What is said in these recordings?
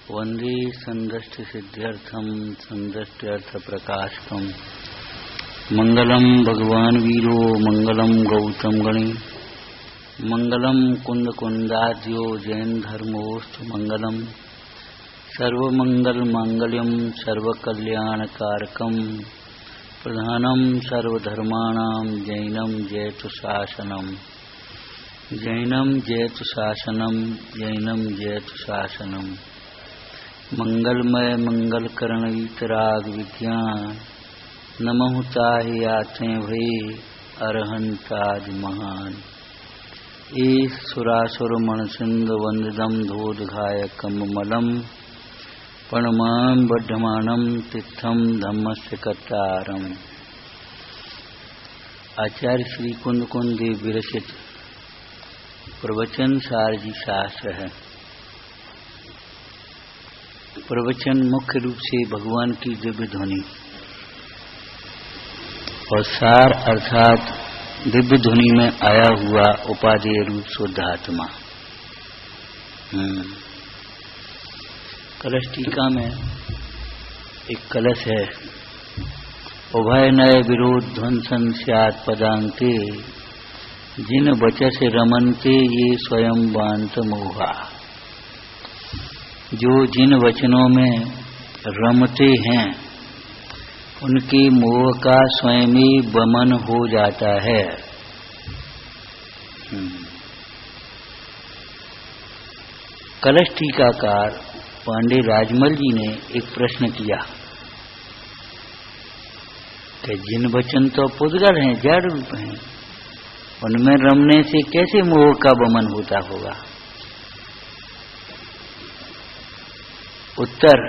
वंदे संदष्टि सिद्ध्यर्थम संदष्ट्यर्थ प्रकाशकम मंगलम भगवान वीरो मंगलम गौतम गणी मंगलम कुंद कुंदाद्यो जैन धर्मोस्तु मंगलम सर्वमंगल मांगल्यम सर्वकल्याणकारकम प्रधानम सर्वधर्माणां जैनम जयतु शासनम जैनम जयतु शासनम जैनम जयतु शासनम मंगलमय मंगलकरण वीतराग विज्ञान नमः ताहि आते भई अरहंताज महान ए सुरासुर मणसिंद वंददम धोदघाय कममलम प्रणमाम बद्धमानम तीर्थम धम्मस्य कर्तारम। आचार्य श्री कुंद कुंद देव विरचित प्रवचन सारजी शास्त्र है। प्रवचन मुख्य रूप से भगवान की दिव्य ध्वनि और सार अर्थात दिव्य ध्वनि में आया हुआ उपादेय रूप शुद्ध आत्मा। कलश टीका में एक कलश है। उभय नय विरोध ध्वंसन स्यात् पदांते जिन वचस रमनते ये स्वयं बांत मोहा। जो जिन वचनों में रमते हैं उनके मोह का स्वयं ही वमन हो जाता है। कलश टीकाकार पांडे राजमल जी ने एक प्रश्न किया कि जिन वचन तो पुद्गल हैं, जड़ रूप हैं, उनमें रमने से कैसे मोह का वमन होता होगा। उत्तर,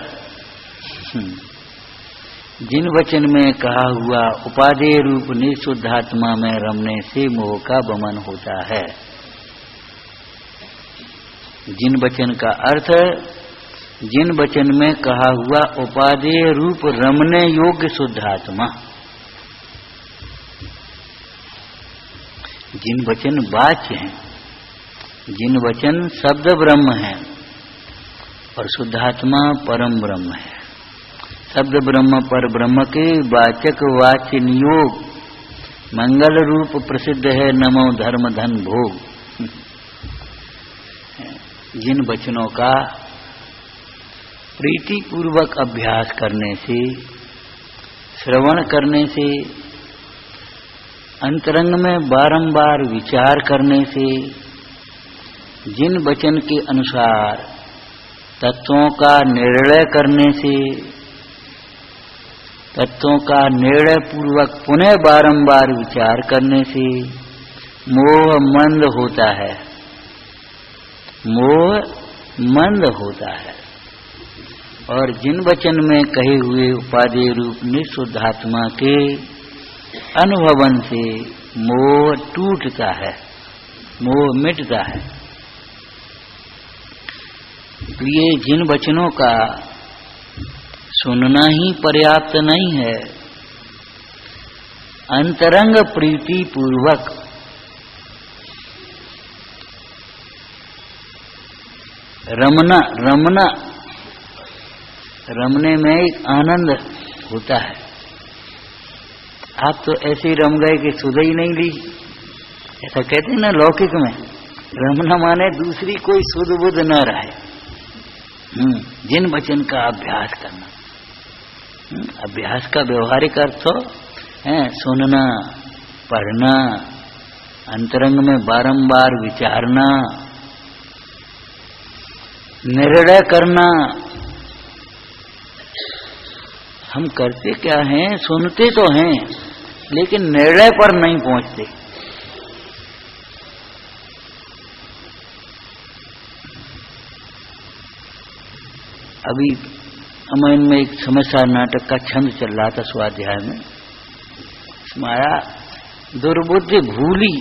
जिन वचन में कहा हुआ उपादेय रूप निःशुद्धात्मा में रमने से मोह का वमन होता है। जिन वचन का अर्थ, जिन वचन में कहा हुआ उपादेय रूप रमने योग्य शुद्धात्मा। जिन वचन वाच्य हैं, जिन वचन शब्द ब्रह्म हैं और शुद्धात्मा परम ब्रह्म है। शब्द ब्रह्म पर ब्रह्म के वाचक वाच्य नियोग मंगल रूप प्रसिद्ध है। नमो धर्म धन भोग। जिन वचनों का प्रीति पूर्वक अभ्यास करने से, श्रवण करने से, अंतरंग में बारंबार विचार करने से, जिन वचन के अनुसार तत्वों का निर्णय करने से, तत्वों का निर्णय पूर्वक पुनः बारंबार विचार करने से मोह मंद होता है। मोह मंद होता है। और जिन वचन में कहे हुए उपादेय रूप निःशुद्धात्मा के अनुभवन से मोह टूटता है, मोह मिटता है। ये जिन वचनों का सुनना ही पर्याप्त नहीं है, अंतरंग प्रीति पूर्वक रमने में एक आनंद होता है। आप तो ऐसे रम गए कि सुध ही नहीं ली, ऐसा कहते हैं ना लौकिक में। रमना माने दूसरी कोई सुध बुध न रहे। जिन वचन का अभ्यास करना, अभ्यास का व्यवहारिक अर्थ है सुनना, पढ़ना, अंतरंग में बारंबार विचारना, निर्णय करना। हम करते क्या हैं, सुनते तो हैं लेकिन निर्णय पर नहीं पहुंचते। अभी रामायण में एक समाचार नाटक का छंद चल रहा था स्वाध्याय में। इसमें आया दुर्बुद्धि भूली,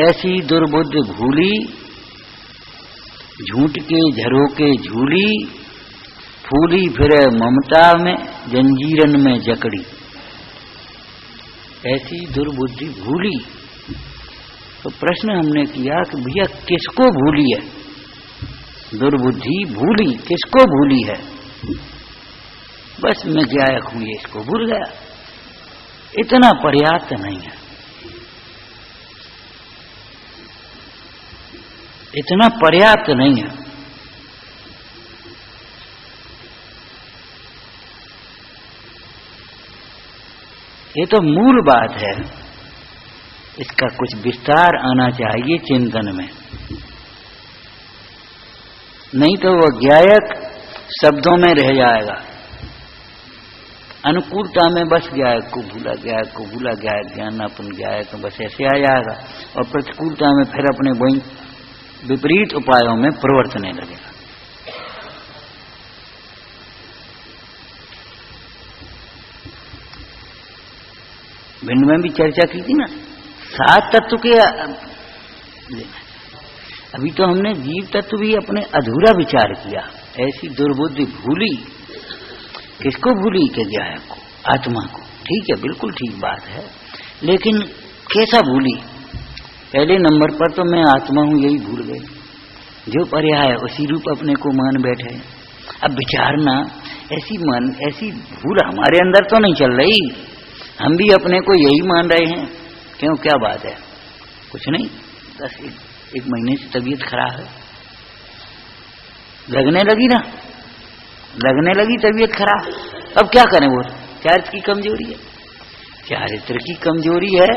ऐसी दुर्बुद्धि भूली, झूठ के झरोके झूली, फूली फिरे ममता में जंजीरन में जकड़ी। ऐसी दुर्बुद्धि भूली। तो प्रश्न हमने किया कि भैया किसको भूली है? दुर्बुद्धि भूली, किसको भूली है? बस मैं गायक हूं ये इसको भूल गया। इतना पर्याप्त नहीं है, इतना पर्याप्त नहीं है। ये तो मूल बात है, इसका कुछ विस्तार आना चाहिए चिंतन में। नहीं तो वह गायक शब्दों में रह जाएगा। अनुकूलता में बस गायक को भूला, गायक को भूला, गायक ज्ञानापन गायक बस ऐसे आ जाएगा। और प्रतिकूलता में फिर अपने वही विपरीत उपायों में प्रवर्तने लगेगा। भिन्न में भी चर्चा की थी ना, 7 तत्व के अभी तो हमने जीव तत्व भी अपने अधूरा विचार किया। ऐसी दुर्बुद्धि भूली, किसको भूली? के गायक को, आत्मा को। ठीक है, बिल्कुल ठीक बात है, लेकिन कैसा भूली? पहले नंबर पर तो मैं आत्मा हूं यही भूल गए, जो पर्याय उसी रूप अपने को मान बैठे। अब विचारना ऐसी भूल हमारे अंदर तो नहीं चल रही, हम भी अपने को यही मान रहे हैं। क्यों, क्या बात है? कुछ नहीं, बस एक महीने से तबीयत खराब है, लगने लगी ना, लगने लगी तबीयत खराब। अब क्या करें? वो चारित्र की कमजोरी है, चारित्र की कमजोरी है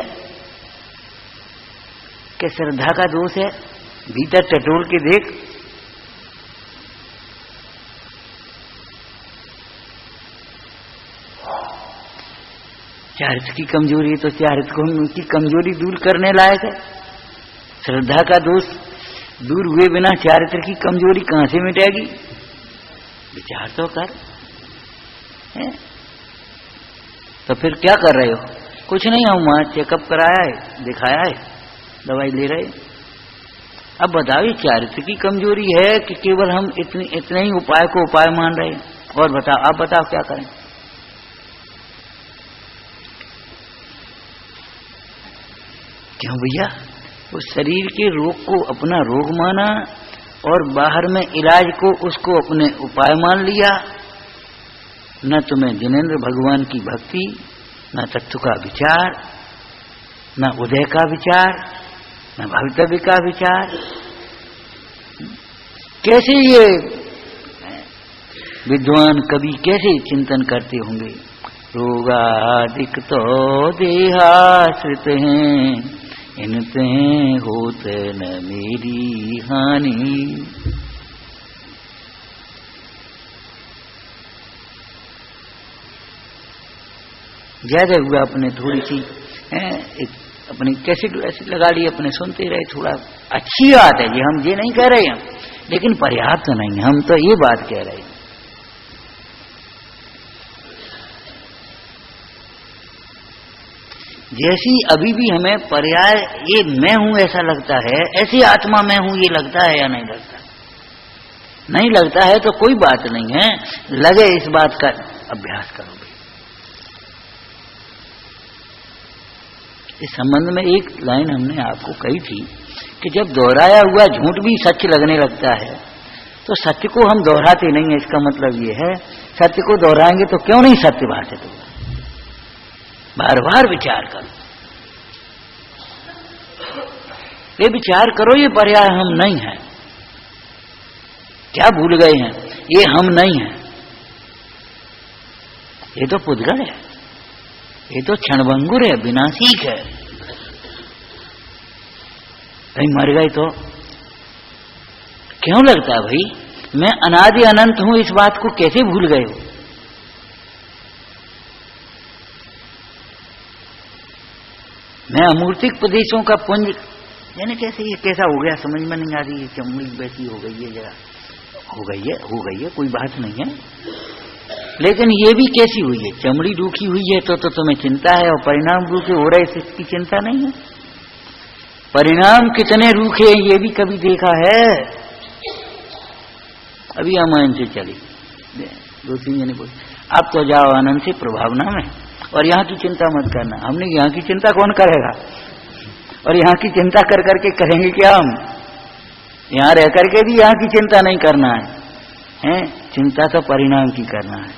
कि श्रद्धा का दोष है। भीतर टटोल के देख, चारित्र की कमजोरी है तो चारित्र को उनकी कमजोरी दूर करने लायक है। श्रद्धा का दोष दूर हुए बिना चारित्र की कमजोरी कहां से मिटेगी? विचार तो कर है? तो फिर क्या कर रहे हो? कुछ नहीं, हम वहां चेकअप कराया है, दिखाया है, दवाई ले रहे। अब बताओ, ये चारित्र की कमजोरी है कि केवल हम इतने ही उपाय को उपाय मान रहे हैं? और बताओ, आप बताओ क्या करें? क्यों भैया? वो शरीर के रोग को अपना रोग माना और बाहर में इलाज को उसको अपने उपाय मान लिया। न तुम्हें जिनेंद्र भगवान की भक्ति, न तत्व का विचार, न उदय का विचार, न भवितव्य का विचार। कैसे ये विद्वान कवि कैसे चिंतन करते होंगे? रोगादिक तो देहाश्रित हैं, इनते होत न मेरी हानि। ज्यादा हुआ अपने थोड़ी सी एक अपनी कैसेट वैसेट लगा ली, अपने सुनते रहे। थोड़ा अच्छी बात है, ये हम ये नहीं कह रहे हैं, लेकिन पर्याप्त तो नहीं। हम तो ये बात कह रहे हैं, जैसी अभी भी हमें पर्याय ये मैं हूं ऐसा लगता है, ऐसी आत्मा मैं हूं ये लगता है या नहीं लगता? नहीं लगता है तो कोई बात नहीं है, लगे इस बात का अभ्यास करो। इस संबंध में एक लाइन हमने आपको कही थी कि जब दोहराया हुआ झूठ भी सच लगने लगता है तो सत्य को हम दोहराते नहीं है। इसका मतलब ये है, सत्य को दोहराएंगे तो क्यों नहीं सत्य भाषित होगा? बार बार विचार करो, ये विचार करो, ये पर्याय हम नहीं है। क्या भूल गए हैं? ये हम नहीं है, ये तो पुद्गल है, ये तो क्षणभंगुर है, विनाशिक है। कहीं मर गए तो क्यों लगता है भाई? मैं अनादि अनंत हूं, इस बात को कैसे भूल गए हो? मैं अमूर्तिक प्रदेशों का पुंज, यानी कैसे ये कैसा हो गया समझ में नहीं आ रही है। चमड़ी वैसी हो गई है, जरा हो गई है, कोई बात नहीं है, लेकिन ये भी कैसी हुई है? चमड़ी रूखी हुई है तो तुम्हें चिंता है, और परिणाम रूखे हो रहे इसकी चिंता नहीं है। परिणाम कितने रूखे हैं ये भी कभी देखा है? अभी रामायण से चली, 2-3 जने बोले अब तो जाओ आनंद से प्रभावना में, और यहाँ की चिंता मत करना। हमने यहाँ की चिंता कौन करेगा? और यहाँ की चिंता कर करके करेंगे क्या हम? यहाँ रह करके भी यहाँ की चिंता नहीं करना है, चिंता तो परिणाम की करना है,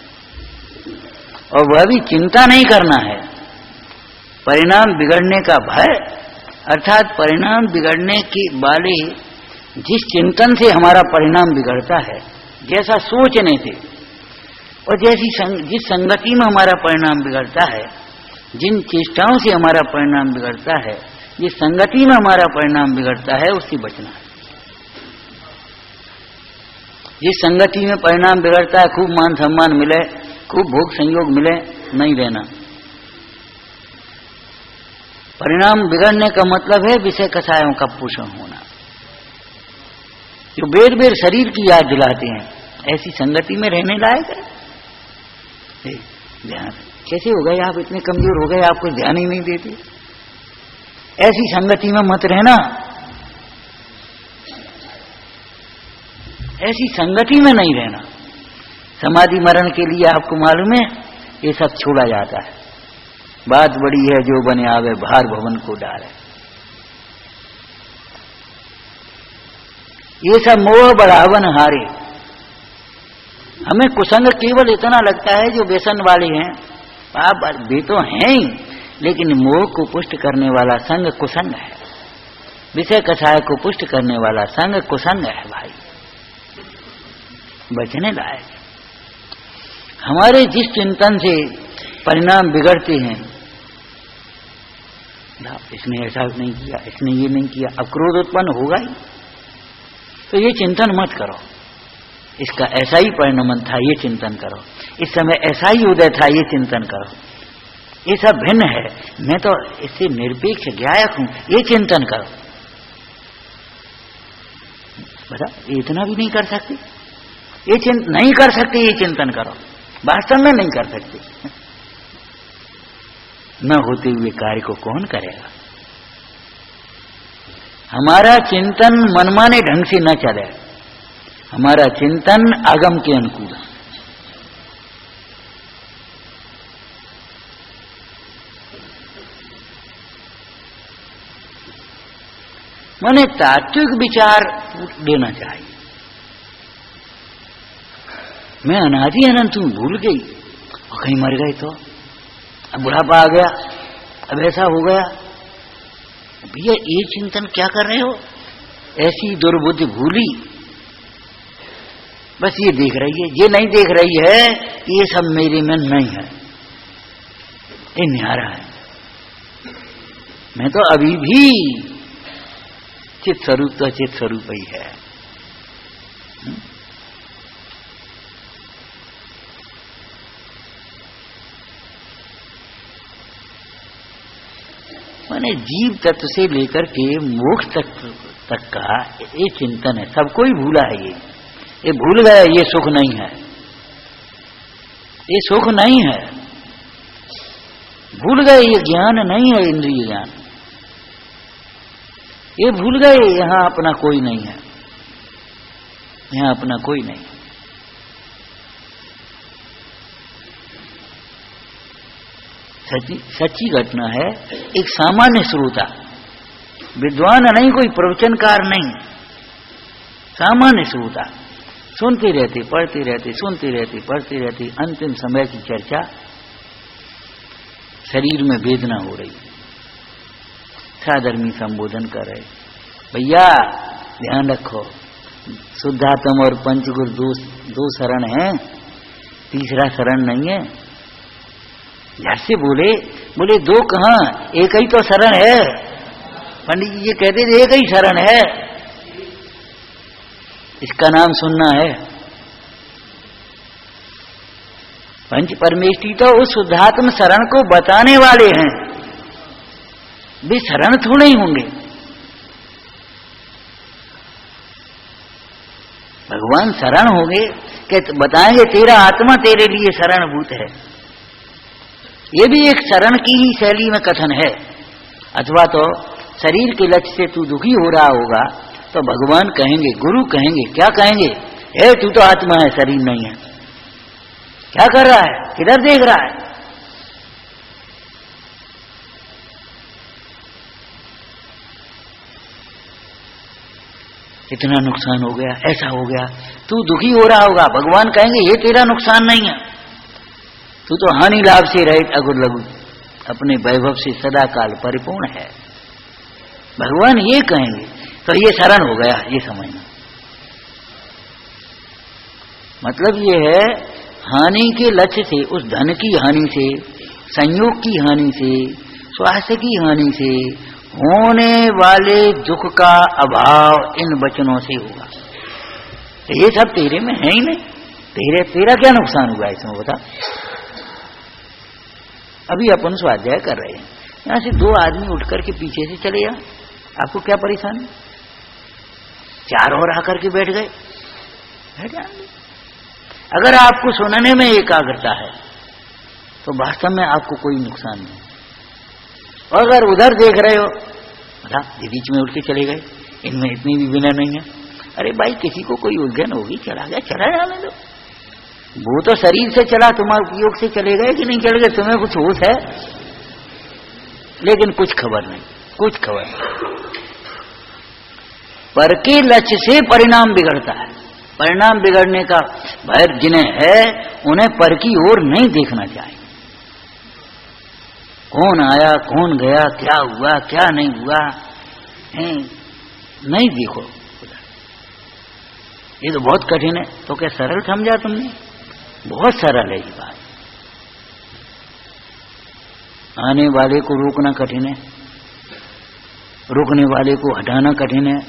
और वह भी चिंता नहीं करना है। परिणाम बिगड़ने का भय, अर्थात परिणाम बिगड़ने के वाले जिस चिंतन से हमारा परिणाम बिगड़ता है, जैसा सोचने से, और जिस संगति में हमारा परिणाम बिगड़ता है, जिन चेष्टाओं से हमारा परिणाम बिगड़ता है, जिस संगति में हमारा परिणाम बिगड़ता है, उससे बचना है। जिस संगति में परिणाम बिगड़ता है, खूब मान सम्मान मिले, खूब भोग संयोग मिले, नहीं रहना। परिणाम बिगड़ने का मतलब है विषय कषायों का पोषण होना, जो बेर बेर शरीर की याद दिलाते हैं, ऐसी संगति में रहने लायक है। ध्यान कैसे हो गए आप, इतने कमजोर हो गए, आपको ध्यान ही नहीं देते। ऐसी संगति में मत रहना, ऐसी संगति में नहीं रहना। समाधि मरण के लिए आपको मालूम है ये सब छोड़ा जाता है। बात बड़ी है जो बने आवे, भार भवन को डाले। ये सब मोह बढ़ावन हारे। हमें कुसंग केवल इतना लगता है, जो व्यसन वाले हैं, आप वे तो हैं ही, लेकिन मोह को पुष्ट करने वाला संग कुसंग है, विषय कषाय को पुष्ट करने वाला संग कुसंग है भाई, बचने लायक। हमारे जिस चिंतन से परिणाम बिगड़ते हैं, इसने ऐसा नहीं किया, इसने ये नहीं किया, अब क्रोध उत्पन्न होगा ही, तो ये चिंतन मत करो। इसका ऐसा ही परिणमन था, ये चिंतन करो। इस समय ऐसा ही उदय था, ये चिंतन करो। ये सब भिन्न है, मैं तो इससे निरपेक्ष ज्ञायक हूं, ये चिंतन करो। बता, इतना भी नहीं कर सकते, ये चिंतन नहीं कर सकते, ये चिंतन करो। वास्तव में नहीं कर सकते। न होते हुए कार्य को कौन करेगा? हमारा चिंतन मनमाने ढंग से न चले, हमारा चिंतन आगम के अनुकूल। माने तात्विक विचार देना चाहिए। मैं अनादि अनंत हूं, भूल गई, और कहीं मर गए तो, अब बुढ़ापा आ गया, अब ऐसा हो गया। भैया ये चिंतन क्या कर रहे हो? ऐसी दुर्बुद्धि भूली, बस ये देख रही है, ये नहीं देख रही है कि ये सब मेरे में नहीं है, ये न्यारा है। मैं तो अभी भी चित स्वरूप तो चित स्वरूप ही है। माने जीव तत्व से लेकर के मोक्ष तक का ये चिंतन है, सबको ही भूला है। ये भूल गया, ये सुख नहीं है, ये सुख नहीं है, भूल गए ये ज्ञान नहीं है, इंद्रिय ज्ञान। ये भूल गए यहां अपना कोई नहीं है, यहां अपना कोई नहीं। सच्ची घटना है। एक सामान्य श्रोता, विद्वान नहीं, कोई प्रवचनकार नहीं, सामान्य श्रोता सुनते रहते, पढ़ते रहते, सुनते रहते, पढ़ते रहते। अंतिम समय की चर्चा, शरीर में वेदना हो रही, साधर्मी संबोधन कर रहे, भैया ध्यान रखो, शुद्धात्म और पंचगुरु दो शरण है, तीसरा शरण नहीं है। जैसे बोले दो कहां, एक ही तो शरण है। पंडित जी ये कहते थे एक ही शरण है, इसका नाम सुनना है। पंच परमेष्ठी तो उस शुद्धात्म शरण को बताने वाले हैं, वे शरण थोड़े ही होंगे। भगवान शरण होंगे कि बताएंगे तेरा आत्मा तेरे लिए शरणभूत है। ये भी एक शरण की ही शैली में कथन है। अथवा तो शरीर के लक्ष्य से तू दुखी हो रहा होगा तो भगवान कहेंगे, गुरु कहेंगे, क्या कहेंगे? तू तो आत्मा है, शरीर नहीं है, क्या कर रहा है, किधर देख रहा है? इतना नुकसान हो गया, ऐसा हो गया, तू दुखी हो रहा होगा। भगवान कहेंगे ये तेरा नुकसान नहीं है, तू तो हानि लाभ से रहित अगुर लघु अपने वैभव से सदा काल परिपूर्ण है। भगवान ये कहेंगे तो ये शरण हो गया, ये समझना। मतलब ये है हानि के लक्ष्य से, उस धन की हानि से, संयोग की हानि से, स्वास्थ्य की हानि से होने वाले दुख का अभाव इन वचनों से होगा। तो ये सब तेरे में है ही नहीं, तेरा क्या नुकसान हुआ इसमें बता। अभी अपन स्वाध्याय कर रहे हैं, यहां से दो आदमी उठकर के पीछे से चले जा, आपको क्या परेशानी? चार और आकर के बैठ गए, बैठ जाएंगे। अगर आपको सुनने में एकाग्रता है तो वास्तव में आपको कोई नुकसान नहीं। और अगर उधर देख रहे हो, ये बीच में उठ के चले गए, इनमें इतनी भी विनय नहीं है। अरे भाई, किसी को कोई उलझन होगी, चला गया, चला जाने दो। वो तो शरीर से चला, तुम्हारे उपयोग से चले गए कि नहीं चले गए, तुम्हें कुछ होश है, लेकिन कुछ खबर नहीं, कुछ खबर नहीं। पर के लक्ष्य से परिणाम बिगड़ता है। परिणाम बिगड़ने का भय जिन्हें है, उन्हें पर की ओर नहीं देखना चाहिए। कौन आया, कौन गया, क्या हुआ, क्या नहीं हुआ, नहीं देखो। ये तो बहुत कठिन है। तो क्या सरल समझा तुमने? बहुत सरल है ये बात। आने वाले को रोकना कठिन है, रोकने वाले को हटाना कठिन है,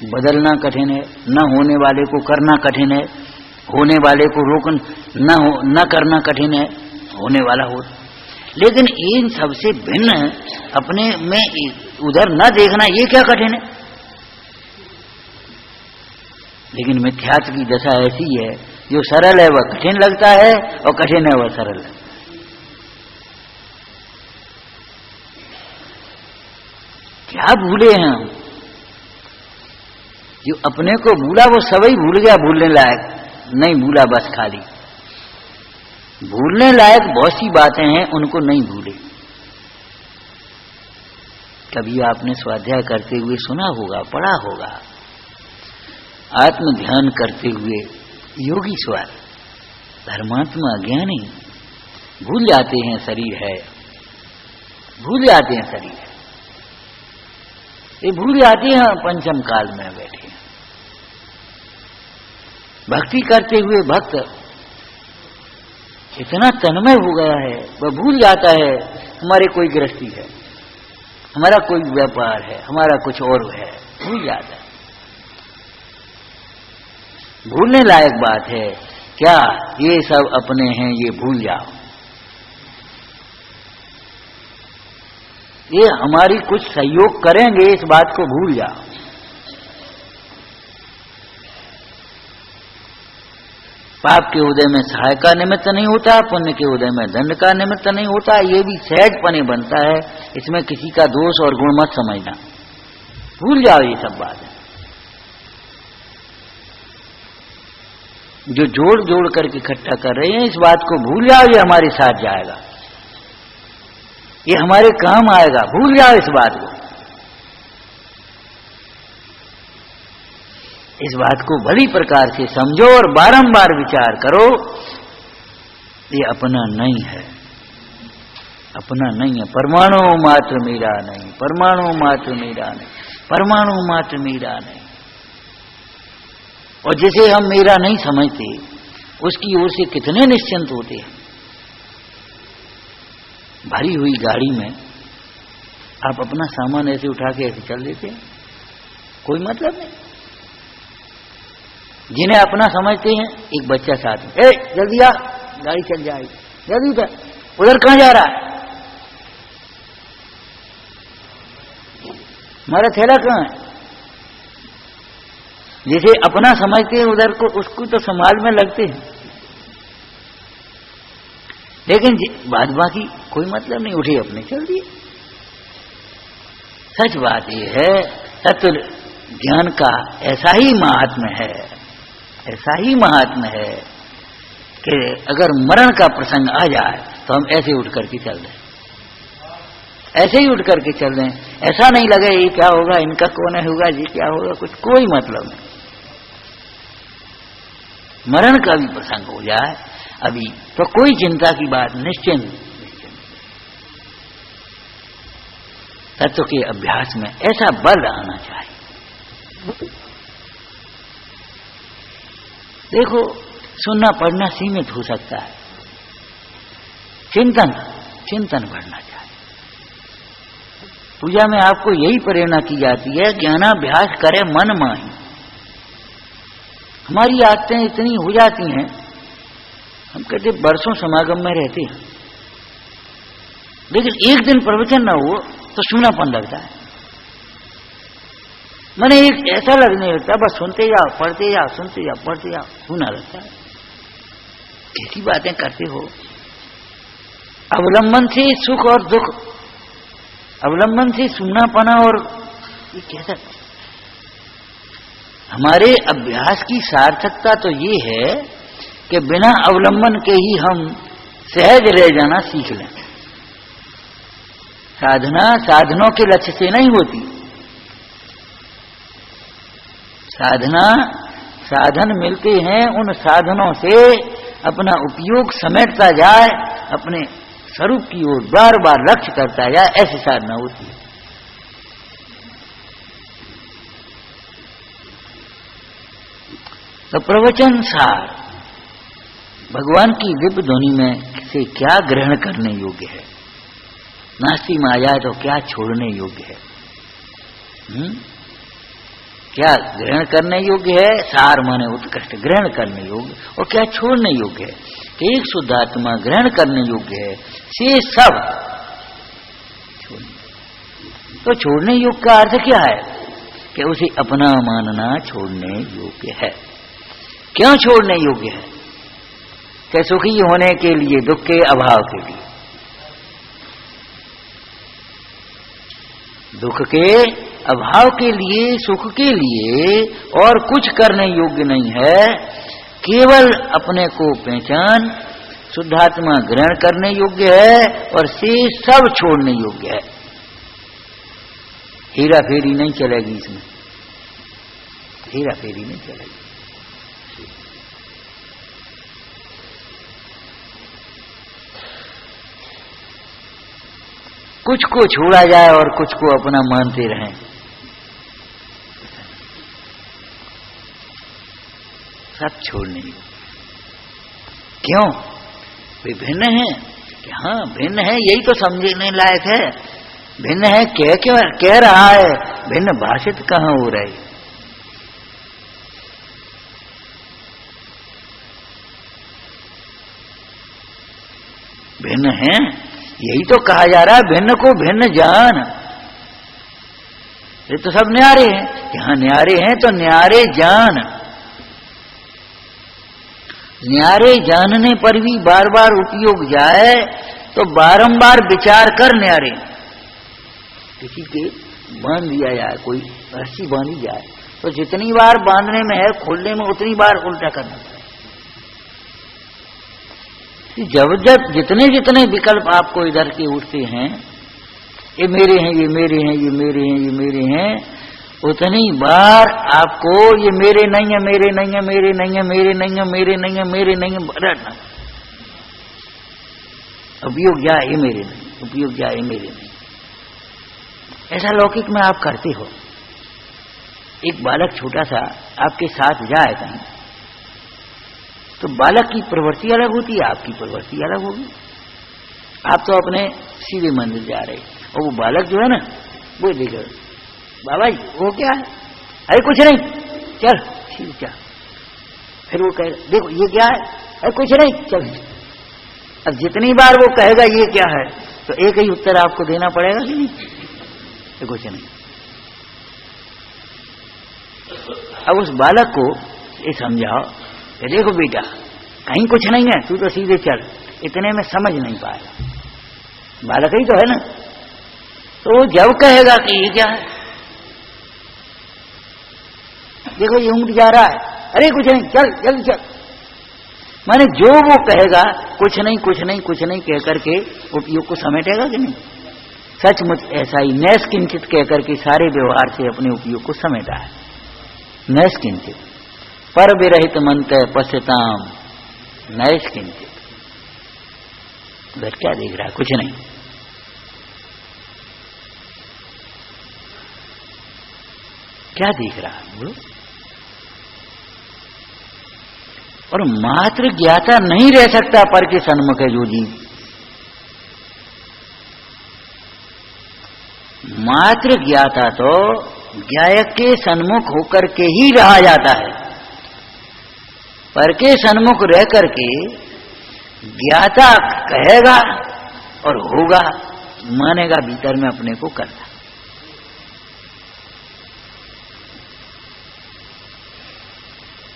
बदलना कठिन है, न होने वाले को करना कठिन है, होने वाले को न करना कठिन है, होने वाला हो। लेकिन इन सबसे भिन्न अपने में उधर न देखना, ये क्या कठिन है? लेकिन मिथ्यात्व की दशा ऐसी है, जो सरल है वह कठिन लगता है और कठिन है वह सरल है। क्या भूले हैं हम? जो अपने को भूला वो सभी भूल गया, भूलने लायक नहीं भूला, बस खाली भूलने लायक बहुत सी बातें हैं, उनको नहीं भूले। कभी आपने स्वाध्याय करते हुए सुना होगा, पढ़ा होगा, आत्म ध्यान करते हुए योगी स्वर धर्मात्मा ज्ञानी भूल जाते हैं शरीर है, भूल जाते हैं शरीर है, ये भूल जाते हैं पंचम काल में बैठे। भक्ति करते हुए भक्त इतना तन्मय हो गया है, वह भूल जाता है हमारे कोई गृहस्थी है, हमारा कोई व्यापार है, हमारा कुछ और है, भूल जाता है। भूलने लायक बात है क्या? ये सब अपने हैं, ये भूल जाओ। ये हमारी कुछ सहयोग करेंगे, इस बात को भूल जाओ। पाप के उदय में सहाय का निमित्त नहीं होता, पुण्य के उदय में दंड का निमित्त नहीं होता। ये भी सहजपने बनता है, इसमें किसी का दोष और गुण मत समझना, भूल जाओ ये सब बात। जो जोड़ जोड़ करके इकट्ठा कर रहे हैं, इस बात को भूल जाओ, ये हमारे साथ जाएगा, ये हमारे काम आएगा, भूल जाओ इस बात को। इस बात को भली प्रकार से समझो और बारंबार विचार करो। ये अपना नहीं है, अपना नहीं है। परमाणु मात्र मेरा नहीं, परमाणु मात्र मेरा नहीं, परमाणु मात्र मेरा नहीं। और जिसे हम मेरा नहीं समझते, उसकी ओर से कितने निश्चिंत होते हैं। भरी हुई गाड़ी में आप अपना सामान ऐसे उठा के ऐसे चल देते हैं, कोई मतलब नहीं। जिन्हें अपना समझते हैं, एक बच्चा साथ में, ए जल्दी आ, गाड़ी चल जाएगी, जल्दी उधर कहां जा रहा है, हमारा थैला कहां है। जिसे अपना समझते हैं उधर को, उसको तो संभाल में लगते हैं, लेकिन बाद बाकी कोई मतलब नहीं, उठे अपने चल दिए। सच बात यह है, तत्व ज्ञान का ऐसा ही महात्म्य है, ऐसा ही महात्म्य है कि अगर मरण का प्रसंग आ जाए तो हम ऐसे उठ करके चल रहे। ऐसे ही उठ करके चल रहे हैं, ऐसा नहीं लगे ये क्या होगा, इनका कौन होगा, ये क्या होगा, कुछ कोई मतलब नहीं। मरण का भी प्रसंग हो जाए अभी तो कोई चिंता की बात, निश्चिंत। तत्व के अभ्यास में ऐसा बल आना चाहिए। देखो, सुनना पढ़ना सीमित हो सकता है, चिंतन बढ़ना चाहिए। पूजा में आपको यही प्रेरणा की जाती है, ज्ञानाभ्यास करे मन माही। हमारी आदतें इतनी हो जाती हैं, हम कहते बरसों समागम में रहते हैं, लेकिन एक दिन प्रवचन ना हो तो सुनापन लगता है। मैंने एक ऐसा लगने लगता, बस सुनते जाओ, पढ़ते जाओ, सुनते जाओ, पढ़ते जाओ, सुना लगता है। कैसी बातें करते हो। अवलंबन से सुख और दुख, अवलंबन से सुनापना, और ये कैसा। हमारे अभ्यास की सार्थकता तो ये है कि बिना अवलंबन के ही हम सहज रह जाना सीख लें। साधना साधनों के लक्ष्य से नहीं होती। साधना साधन मिलते हैं, उन साधनों से अपना उपयोग समेटता जाए, अपने स्वरूप की ओर बार बार लक्ष्य करता जाए, ऐसी साधना होती है। तो प्रवचन सार भगवान की दिव्य ध्वनि में से क्या ग्रहण करने योग्य है, नास्ती में आ जाए तो क्या छोड़ने योग्य है, क्या ग्रहण करने योग्य है, सार माने उत्कृष्ट ग्रहण करने योग्य, और क्या छोड़ने योग्य है। कि एक शुद्ध आत्मा ग्रहण करने योग्य है, से सब छोड़ने। तो छोड़ने योग्य का अर्थ क्या है कि उसे अपना मानना छोड़ने योग्य है। क्यों छोड़ने योग्य है? कि सुखी होने के लिए, दुख के अभाव के लिए। दुख के अभाव के लिए, सुख के लिए और कुछ करने योग्य नहीं है। केवल अपने को पहचान शुद्धात्मा ग्रहण करने योग्य है और से सब छोड़ने योग्य है। हेरा फेरी नहीं चलेगी इसमें, हेरा फेरी नहीं चलेगी। कुछ को छोड़ा जाए और कुछ को अपना मानते रहें। सब छोड़ने योग्य। क्यों? वे भिन्न है कि हाँ भिन्न है, यही तो समझने लायक है। भिन्न है कह रहा है, भिन्न भाषित कहाँ हो रही। भिन्न है, यही तो कहा जा रहा है, भिन्न को भिन्न जान। ये तो सब न्यारे हैं कि हाँ न्यारे हैं तो न्यारे जान। न्यारे जानने पर भी बार बार उपयोग जाए तो बारंबार विचार कर न्यारे। किसी के बांध दिया जाए, कोई रस्सी बांधी जाए तो जितनी बार बांधने में है, खोलने में उतनी बार उल्टा करना चाहिए। जब जब जितने जितने विकल्प आपको इधर के उठते हैं, ये मेरे हैं, ये मेरे हैं, ये मेरे हैं, ये मेरे हैं, उतनी बार आपको ये मेरे नहीं है, मेरे नहीं है, मेरे नहीं है, मेरे नहीं है, मेरे नहीं है, मेरे नहीं है रटना। उपयोग जाए ये मेरे नहीं, उपयोग जाए ये मेरे नहीं। ऐसा लौकिक में आप करते हो। एक बालक छोटा सा आपके साथ जाए कहीं, तो बालक की प्रवृत्ति अलग होती है, आपकी प्रवृत्ति अलग होगी। आप तो अपने सीधे मंदिर जा रहे, और वो बालक जो है ना, वो देख बाबा जी वो क्या है, अरे कुछ नहीं, चल ठीक चल। फिर वो कहे देखो ये क्या है, अरे कुछ नहीं चल। अब जितनी बार वो कहेगा ये क्या है, तो एक ही उत्तर आपको देना पड़ेगा कि नहीं, तो कुछ नहीं। अब उस बालक को ये समझाओ कि देखो बेटा कहीं कुछ नहीं है, तू तो सीधे चल। इतने में समझ नहीं पाएगा, बालक ही तो है ना। तो वो जब कहेगा कि ये क्या है, देखो ये ऊंट जा रहा है, अरे कुछ नहीं चल जल्दी चल। माने जो वो कहेगा कुछ नहीं कुछ नहीं कुछ नहीं कह करके उपयोग को समेटेगा कि नहीं, सचमुच ऐसा ही नैस किंचित कहकर के सारे व्यवहार से अपने उपयोग को समेटा है। नैस किंचित पर विरहित मनते पश्यताम नैस किंचित। उधर क्या देख रहा है? कुछ नहीं। क्या देख रहा है बोलो? और मात्र ज्ञाता नहीं रह सकता पर के सन्मुख है जो जीव। मात्र ज्ञाता तो ज्ञायक के सन्मुख होकर के ही रहा जाता है। पर के सन्मुख रह करके ज्ञाता कहेगा और होगा, मानेगा भीतर में अपने को करता।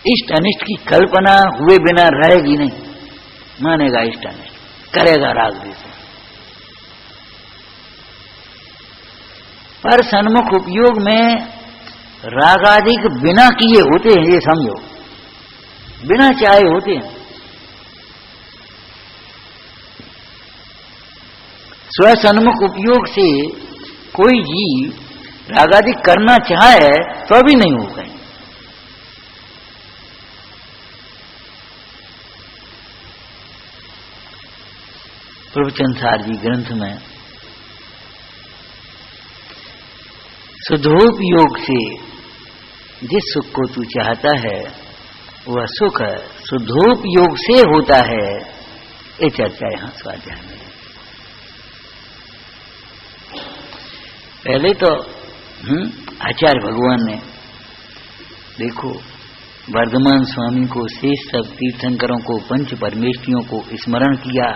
इष्ट अनिष्ट की कल्पना हुए बिना रहेगी नहीं, मानेगा इष्ट अनिष्ट, करेगा राग द्वेष। पर सन्मुख उपयोग में रागादिक बिना किए होते हैं, ये समझो, बिना चाहे होते हैं। स्वसन्मुख उपयोग से कोई जीव रागादिक करना चाहे तो भी नहीं होगा। प्रवचन सार जी ग्रंथ में शुद्धोपयोग से जिस सुख को तू चाहता है वह सुख शुद्धोपयोग से होता है, ये चर्चा यहां स्वाध्याय में। पहले तो आचार्य भगवान ने देखो वर्धमान स्वामी को, शेष सब तीर्थंकरों को, पंच परमेष्ठियों को स्मरण किया।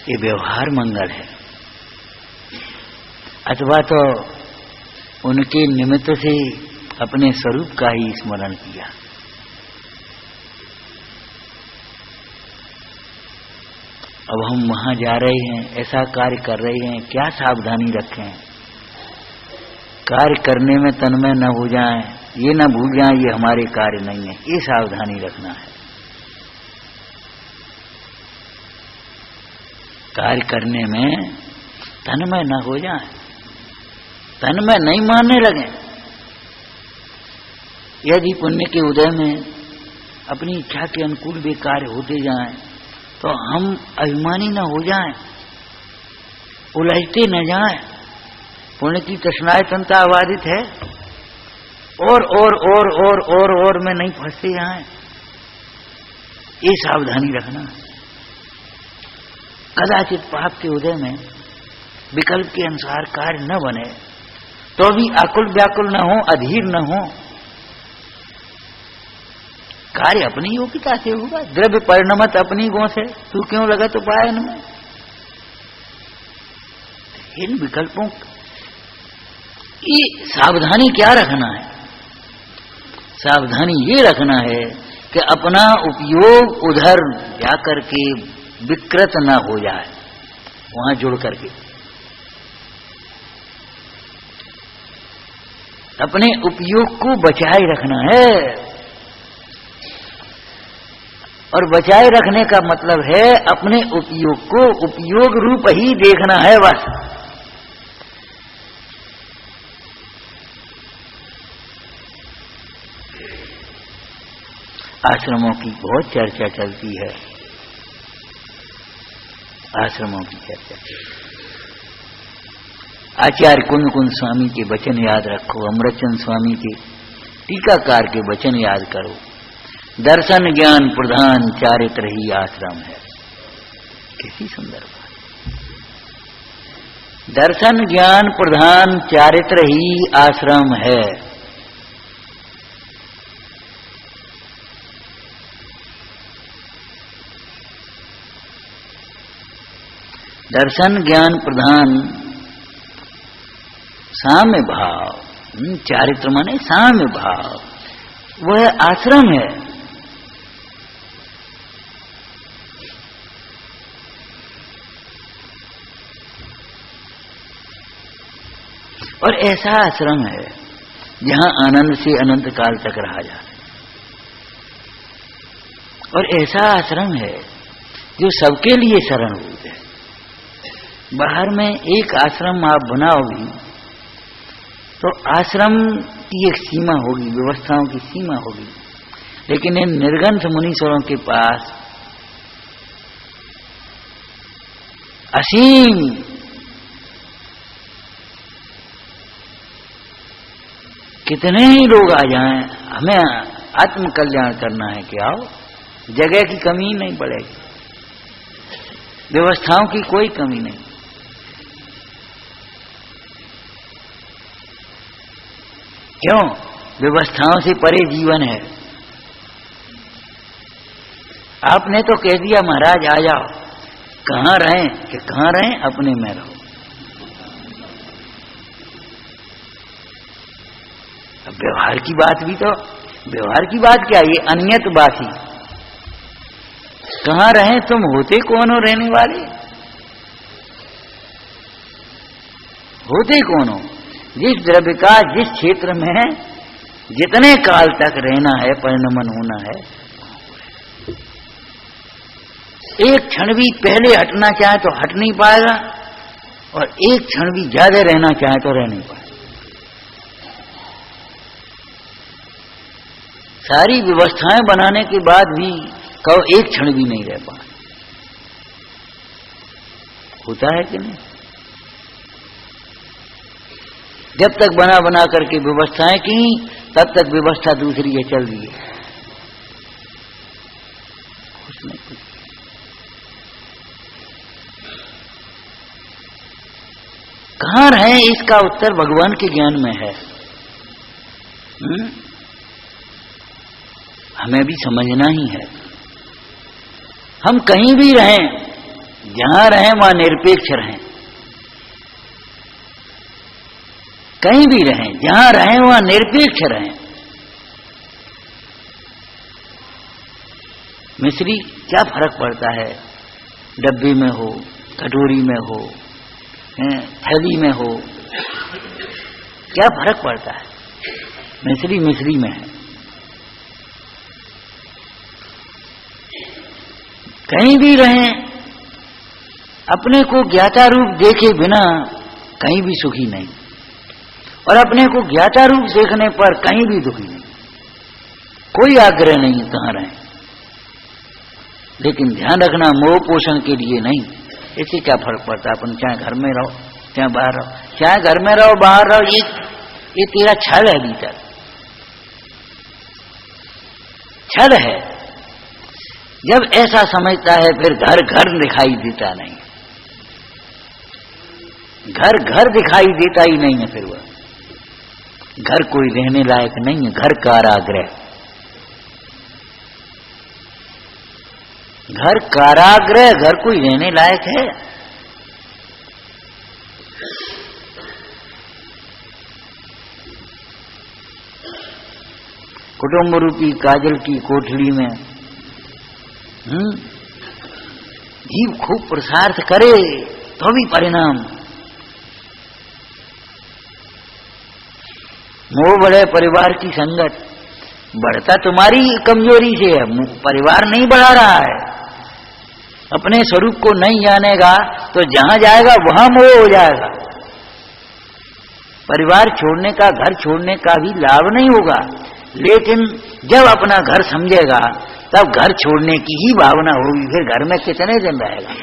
ये व्यवहार मंगल है। अथवा तो उनके निमित्त से अपने स्वरूप का ही स्मरण किया। अब हम वहां जा रहे हैं, ऐसा कार्य कर रहे हैं, क्या सावधानी रखें? कार्य करने में तन्मय न हो जाएं, ये न भूल जाएं ये हमारे कार्य नहीं है, ये सावधानी रखना है। कार्य करने में तन्मय न हो जाए, तन्मय नहीं मानने लगे। यदि पुण्य के उदय में अपनी इच्छा के अनुकूल वे कार्य होते जाएं तो हम अभिमानी न हो जाएं, उलझते न जाएं। पुण्य की तृष्णाएं तंता आबादित है, और में नहीं फंसते जाएं, ये सावधानी रखना। कदाचित पाप के उदय में विकल्प के अनुसार कार्य न बने तो भी आकुल व्याकुल न हो, अधीर न हो। कार्य अपनी योग्यता से होगा। द्रव्य परिणमत अपनी गौ से, तू क्यों लगा तो पायन में। इन विकल्पों की सावधानी क्या रखना है? सावधानी ये रखना है कि अपना उपयोग उधर जाकर के विकृत ना हो जाए, वहां जुड़ करके अपने उपयोग को बचाए रखना है। और बचाए रखने का मतलब है अपने उपयोग को उपयोग रूप ही देखना है बस। आश्रमों की बहुत चर्चा चलती है, आश्रमों की चर्चा। आचार्य कुंद स्वामी के वचन याद रखो, अमृतचंद स्वामी के टीकाकार के वचन याद करो। दर्शन ज्ञान प्रधान चारित्र ही आश्रम है। कैसी सुंदर बात। दर्शन ज्ञान प्रधान चारित्र ही आश्रम है। दर्शन ज्ञान प्रधान साम्य भाव, चारित्र माने साम्य भाव, वह आश्रम है। और ऐसा आश्रम है जहां आनंद से अनंत काल तक रहा जाए। और ऐसा आश्रम है जो सबके लिए शरणभूत है। बाहर में एक आश्रम आप बनाओ भी तो आश्रम की एक सीमा होगी, व्यवस्थाओं की सीमा होगी, लेकिन इन निर्गंथ मुनीश्वरों के पास असीम कितने ही लोग आ जाएं, हमें आत्म कल्याण करना है कि आओ, जगह की कमी नहीं पड़ेगी, व्यवस्थाओं की कोई कमी नहीं। क्यों? व्यवस्थाओं से परे जीवन है। आपने तो कह दिया महाराज आ जाओ, कहां रहें कि कहां रहें, अपने में रहो। अब व्यवहार की बात भी तो, व्यवहार की बात क्या, ये अनियत बात ही। कहां रहें, तुम होते कौन हो रहने वाले, होते कौन हो? जिस द्रव्य का जिस क्षेत्र में जितने काल तक रहना है, परिणमन होना है, एक क्षण भी पहले हटना चाहे तो हट नहीं पाएगा, और एक क्षण भी ज्यादा रहना चाहे तो रह नहीं पाएगा। सारी व्यवस्थाएं बनाने के बाद भी कहो एक क्षण भी नहीं रह पाए, होता है कि नहीं? जब तक बना बना करके व्यवस्थाएं की, तब तक व्यवस्था दूसरी है चल रही है, उसमें कुछ कहां रहे, इसका उत्तर भगवान के ज्ञान में है। हमें भी समझना ही है। हम कहीं भी रहें, जहां रहें वहां निरपेक्ष रहें, कहीं भी रहें जहां रहें वहां निरपेक्ष रहें। मिश्री क्या फर्क पड़ता है, डब्बे में हो, कटोरी में हो, थैली में हो, क्या फर्क पड़ता है? मिश्री मिश्री में है। कहीं भी रहें, अपने को ज्ञाता रूप देखे बिना कहीं भी सुखी नहीं, और अपने को ज्ञाता रूप देखने पर कहीं भी दुखी नहीं। कोई आग्रह नहीं कहां रहें, लेकिन ध्यान रखना मोह पोषण के लिए नहीं। इससे क्या फर्क पड़ता है, अपन चाहे घर में रहो चाहे बाहर रहो, चाहे घर में रहो बाहर रहो, ये तेरा छल है, भीतर छल है। जब ऐसा समझता है फिर घर घर दिखाई देता नहीं, घर घर दिखाई देता ही नहीं है, फिर वह घर कोई रहने लायक नहीं है। घर कारागृह, घर कारागृह, घर कोई रहने लायक है? कुटुंब रूपी काजल की कोठरी में जीव खूब पुरुषार्थ करे तो भी परिणाम। मोह बढ़े परिवार की संगत, बढ़ता तुम्हारी कमजोरी से है, परिवार नहीं बढ़ा रहा है। अपने स्वरूप को नहीं जानेगा तो जहां जाएगा वहां मोह हो जाएगा। परिवार छोड़ने का, घर छोड़ने का भी लाभ नहीं होगा, लेकिन जब अपना घर समझेगा तब घर छोड़ने की ही भावना होगी। फिर घर में कितने दिन रहेगा?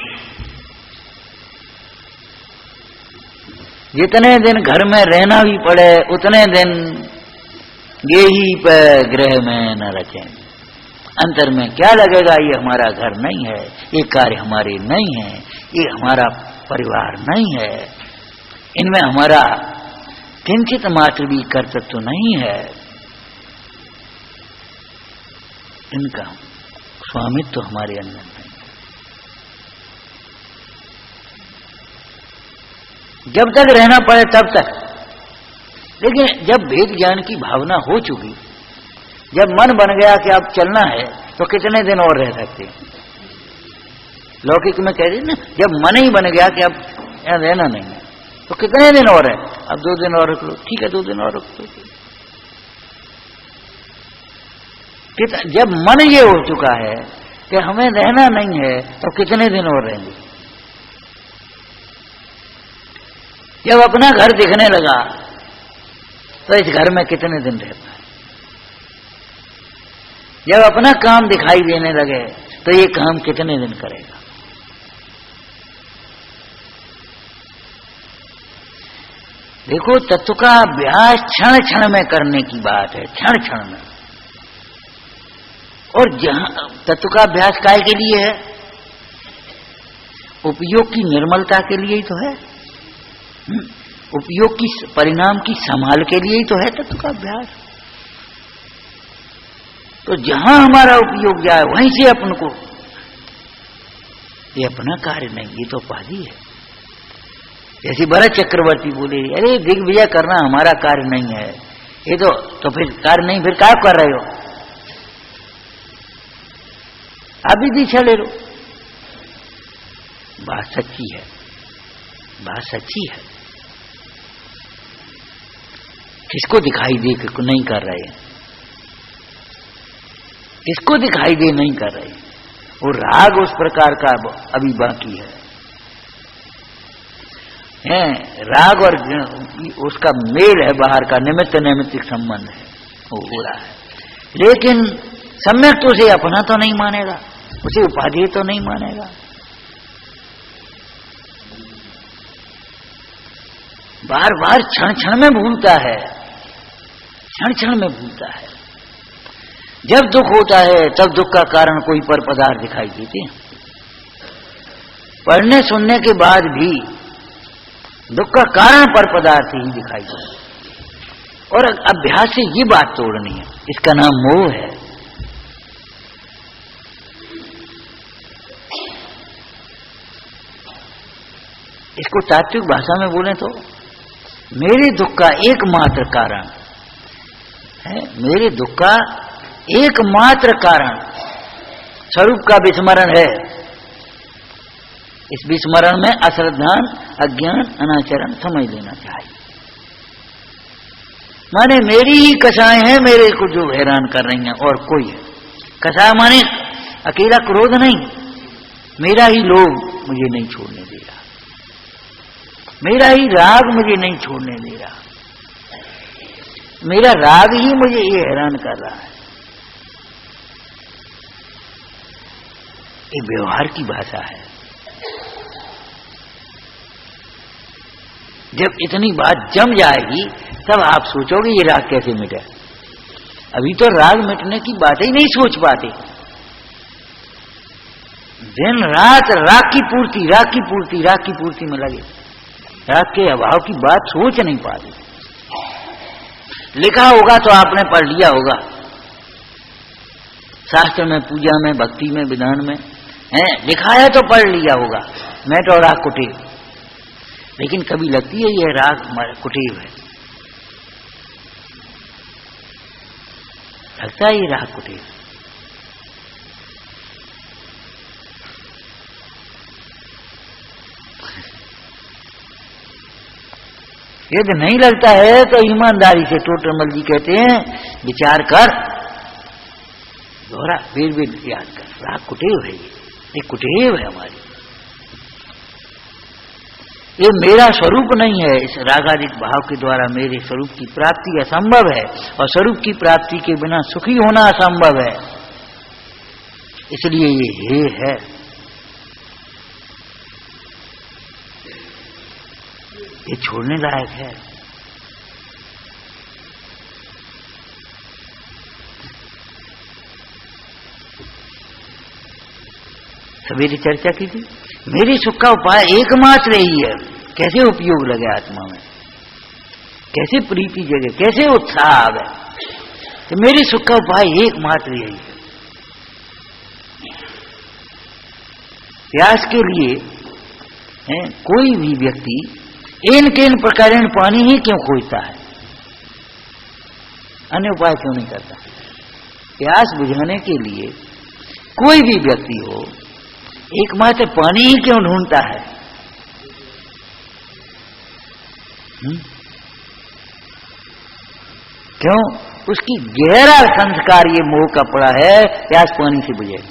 जितने दिन घर में रहना भी पड़े उतने दिन ये ही पे गृह में न रचें। अंतर में क्या लगेगा, ये हमारा घर नहीं है, ये कार्य हमारे नहीं है, ये हमारा परिवार नहीं है, इनमें हमारा किंचित मात्र भी कर्तव्य नहीं है, इनका स्वामित्व तो हमारे अंदर नहीं। जब तक रहना पड़े तब तक। लेकिन जब भेद ज्ञान की भावना हो चुकी, जब मन बन गया कि अब चलना है, तो कितने दिन और रह सकते हैं? लौकिक में कह रही ना, जब मन ही बन गया कि अब यहाँ रहना नहीं है, तो कितने दिन और है? अब 2 दिन और रख लो, ठीक है 2 दिन और रख लो। जब मन ये हो चुका है कि हमें रहना नहीं है, तो कितने दिन और रहेंगे? जब अपना घर दिखने लगा तो इस घर में कितने दिन रह पाए? जब अपना काम दिखाई देने लगे तो ये काम कितने दिन करेगा? देखो, तत्व का अभ्यास क्षण क्षण में करने की बात है, क्षण क्षण में। और जहां तत्व का अभ्यास काय के लिए है? उपयोग की निर्मलता के लिए ही तो है, उपयोग की परिणाम की संभाल के लिए ही तो है तत्व का अभ्यास। तो जहां हमारा उपयोग जाए वहीं से अपन को, ये अपना कार्य नहीं, ये तो उपाधि है। जैसे भरत चक्रवर्ती बोले, अरे दिग्विजय करना हमारा कार्य नहीं है, ये तो फिर कार्य नहीं, फिर क्या कर रहे हो? आप भी दीक्षा ले लो। बात सच्ची है, बात सच्ची है। किसको दिखाई दे कि नहीं कर रहे? किसको दिखाई दे नहीं कर रहे? वो राग उस प्रकार का अभी बाकी है, राग और उसका मेल है, बाहर का निमित्त नैमित्तिक संबंध है, वो हो रहा है। लेकिन सम्यक तो उसे अपना तो नहीं मानेगा, उसे उपाधि तो नहीं मानेगा। बार बार क्षण क्षण में भूलता है, क्षण क्षण में भूलता है। जब दुख होता है तब दुख का कारण कोई पर पदार्थ दिखाई देते हैं। पढ़ने सुनने के बाद भी दुख का कारण पर पदार्थ ही दिखाई देते। और अभ्यास से ये बात तोड़नी है, इसका नाम मोह है। इसको तात्विक भाषा में बोले तो मेरे दुख का एकमात्र कारण है, मेरे दुख का एकमात्र कारण स्वरूप का विस्मरण है। इस विस्मरण में अश्रद्धान, अज्ञान, अनाचरण समझ लेना चाहिए। माने मेरी ही कसाएं हैं मेरे को जो हैरान कर रही हैं, और कोई है। कसाय माने अकेला क्रोध नहीं, मेरा ही लोभ मुझे नहीं छोड़ने दे रहा, मेरा ही राग मुझे नहीं छोड़ने दे रहा, मेरा राग ही मुझे ये हैरान कर रहा है। ये व्यवहार की भाषा है। जब इतनी बात जम जाएगी तब आप सोचोगे ये राग कैसे मिटे। अभी तो राग मिटने की बात ही नहीं सोच पाते, दिन रात राग की पूर्ति, राग की पूर्ति, राग की पूर्ति में लगे, राग के अभाव की बात सोच नहीं पाते। लिखा होगा तो आपने पढ़ लिया होगा, शास्त्र में, पूजा में, भक्ति में, विधान में है लिखा है तो पढ़ लिया होगा, मैट और राग कुटीर। लेकिन कभी लगती है ये राग कुटीर है, लगता है ये राग कुटीर। यदि नहीं लगता है तो ईमानदारी से टोटरमल जी कहते हैं विचार कर, दोहरा फिर याद कर, राग कुटेव है, ये कुटेव है हमारी। ये मेरा स्वरूप नहीं है, इस रागादिक भाव के द्वारा मेरे स्वरूप की प्राप्ति असंभव है, और स्वरूप की प्राप्ति के बिना सुखी होना असंभव है। इसलिए ये हे है। ये छोड़ने लायक है। सवेरे चर्चा की थी, मेरी सुख का उपाय एकमात्र यही है। कैसे उपयोग लगे आत्मा में, कैसे प्रीति जगे, कैसे उत्साह आवे, तो मेरी सुख का उपाय एकमात्र यही है। प्यास के लिए कोई भी व्यक्ति इन प्रकार पानी ही क्यों खोजता है, अन्य उपाय क्यों नहीं करता? प्यास बुझाने के लिए कोई भी व्यक्ति हो एकमात्र पानी ही क्यों ढूंढता है? क्यों? उसकी गहरा संस्कार ये मोह का पड़ा है, प्यास पानी से बुझे।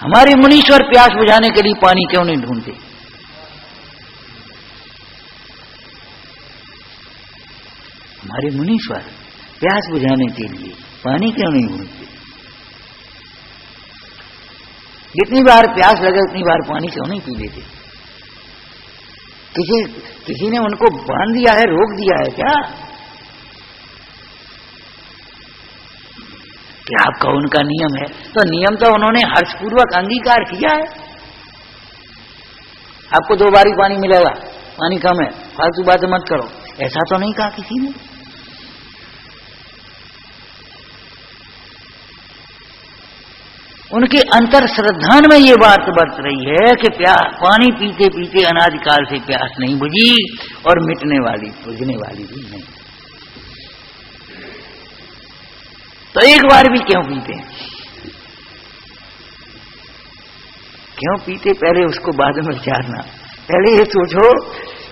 हमारे मुनीश्वर प्यास बुझाने के लिए पानी क्यों नहीं ढूंढते? हमारे मुनीश्वर प्यास बुझाने के लिए पानी क्यों नहीं भूलते? जितनी बार प्यास लगे उतनी बार पानी क्यों नहीं पी लेते? किसी ने उनको बांध दिया है, रोक दिया है क्या कि आपका उनका नियम है? तो नियम तो उन्होंने हर्षपूर्वक अंगीकार किया है। आपको 2 बार ही पानी मिलेगा, पानी कम है, फालतू बातें मत करो, ऐसा तो नहीं कहा किसी ने। उनके अंतर श्रद्धान में ये बात बरत रही है कि पानी पीते पीते अनादिकाल से प्यास नहीं बुझी और मिटने वाली बुझने वाली भी नहीं। तो एक बार भी क्यों पीते? क्यों पीते पहले उसको बाद में विचारना। पहले ये सोचो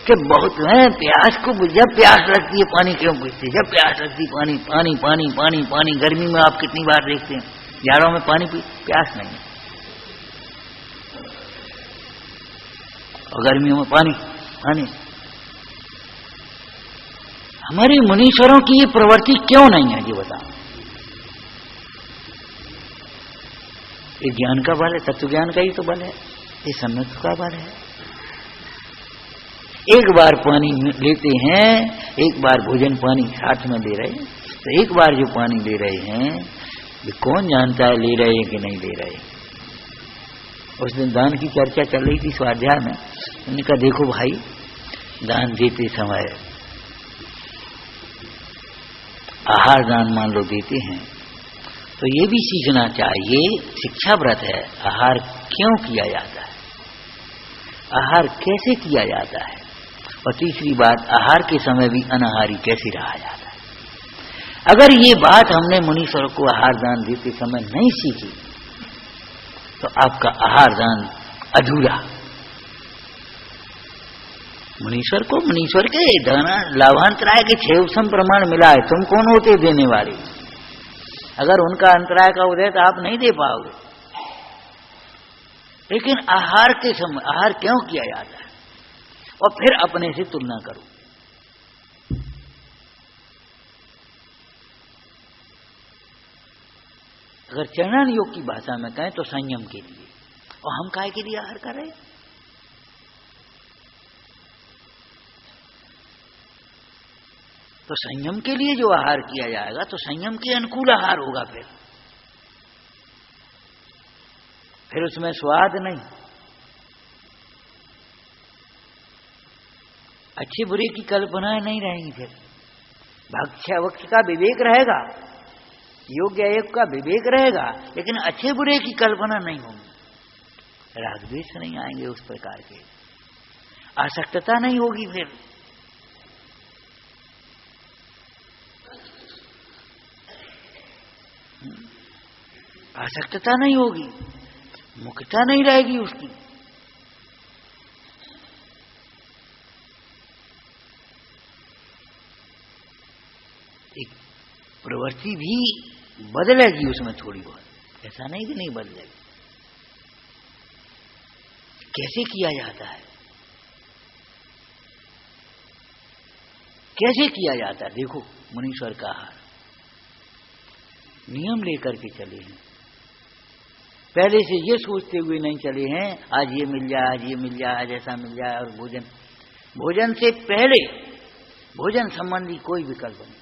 कि बहुत है प्यास को, जब प्यास लगती है पानी क्यों पूछते? जब प्यास लगती पानी पानी पानी पानी पानी। गर्मी में आप कितनी बार देखते हैं, जाड़ों में पानी प्यास नहीं है, और गर्मियों में पानी पानी। हमारे मुनीश्वरों की ये प्रवृत्ति क्यों नहीं है, ये बताओ। ये ज्ञान का बल है, तत्व ज्ञान का ही तो बल है, ये सम्यक का बल है। एक बार पानी लेते हैं, एक बार भोजन पानी साथ में ले रहे हैं, तो एक बार जो पानी ले रहे हैं ये कौन जानता है ले रहे हैं कि नहीं ले रहे। उस दिन दान की चर्चा चल रही थी स्वाध्याय में, उन्होंने कहा देखो भाई, दान देते समय आहार दान मान लो देते हैं तो ये भी सीखना चाहिए, शिक्षा व्रत है, आहार क्यों किया जाता है, आहार कैसे किया जाता है, और तीसरी बात आहार के समय भी अनाहारी कैसे रहा जाता है। अगर ये बात हमने मुनीश्वर को आहार दान देते समय नहीं सीखी तो आपका आहार दान अधूरा। मुनीश्वर को मुनीश्वर के दाना लाभांतराय के 6 उपशम प्रमाण मिला है, तुम कौन होते देने वाले? अगर उनका अंतराय का उदय तो आप नहीं दे पाओगे। लेकिन आहार के समय आहार क्यों किया जाता है, और फिर अपने से तुलना करो। अगर चरणन योग की भाषा में कहें तो संयम के लिए, और हम काहे के लिए आहार कर रहे? तो संयम के लिए जो आहार किया जाएगा तो संयम के अनुकूल आहार होगा। फिर उसमें स्वाद नहीं, अच्छे बुरे की कल्पनाएं नहीं रहेंगी, फिर भक्ष्य वक्ष का विवेक रहेगा, योग्य एक का विवेक रहेगा, लेकिन अच्छे बुरे की कल्पना नहीं होगी, राग द्वेष नहीं आएंगे, उस प्रकार के आसक्तता नहीं होगी, फिर आसक्तता नहीं होगी, मुक्तता नहीं रहेगी उसकी। एक प्रवृत्ति भी बदलेगी उसमें थोड़ी बहुत, ऐसा नहीं कि नहीं बदलेगी। कैसे किया जाता है, कैसे किया जाता है? देखो मुनीश्वर का आहार नियम लेकर के चले हैं, पहले से ये सोचते हुए नहीं चले हैं आज ये मिल जाए, आज ये मिल जाए, आज ऐसा मिल जाए। और भोजन से पहले भोजन संबंधी कोई विकल्प नहीं,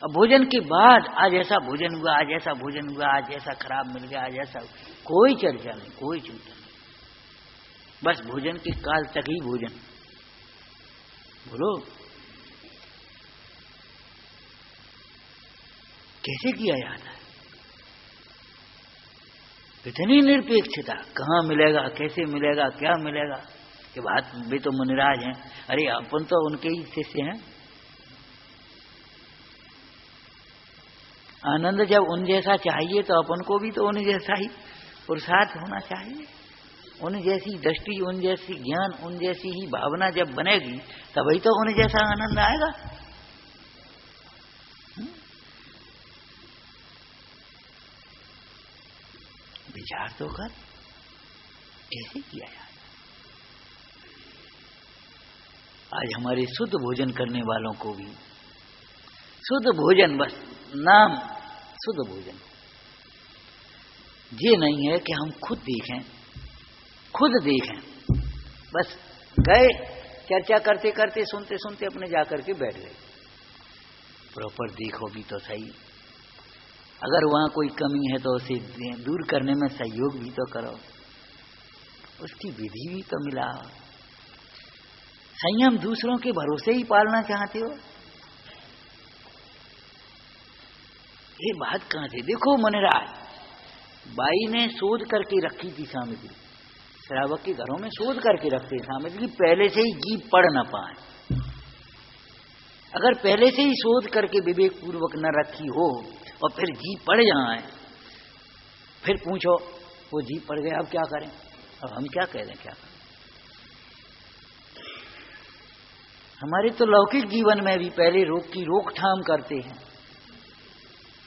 अब भोजन के बाद आज ऐसा भोजन हुआ, आज ऐसा भोजन हुआ, आज ऐसा खराब मिल गया, आज ऐसा, कोई चर्चा नहीं, कोई चिंता नहीं, बस भोजन के काल तक ही भोजन। बोलो कैसे किया जाता है? इतनी निरपेक्षता, कहाँ मिलेगा, कैसे मिलेगा, क्या मिलेगा, कि बात वे तो मुनिराज हैं, अरे अपन तो उनके ही शिष्य हैं। आनंद जब उन जैसा चाहिए तो अपन को भी तो उन जैसा ही पुरुषार्थ होना चाहिए, उन जैसी दृष्टि, उन जैसी ज्ञान, उन जैसी ही भावना जब बनेगी तभी तो उन जैसा आनंद आएगा। विचार तो कर कैसे किया जाए। आज हमारे शुद्ध भोजन करने वालों को भी शुद्ध भोजन, बस नाम शुद्ध भोजन, ये नहीं है कि हम खुद देखें। बस गए, चर्चा करते करते सुनते सुनते अपने जाकर के बैठ गए। प्रॉपर देखो भी तो सही, अगर वहां कोई कमी है तो उसे दूर करने में सहयोग भी तो करो, उसकी विधि भी तो मिला। संयम दूसरों के भरोसे ही पालना चाहते हो, ये बात कहां से? देखो मनराज, बाई ने शोध करके रखी थी सामग्री, श्रावक के घरों में शोध करके रखते सामग्री, पहले से ही जीव पढ़ न पाए। अगर पहले से ही शोध करके विवेक पूर्वक न रखी हो और फिर जीव पढ़ जाए, फिर पूछो वो जीव पढ़ गए, अब क्या करें? अब हम क्या कह रहे हैं, क्या करें? हमारे तो लौकिक जीवन में भी पहले रोग की रोकथाम करते हैं,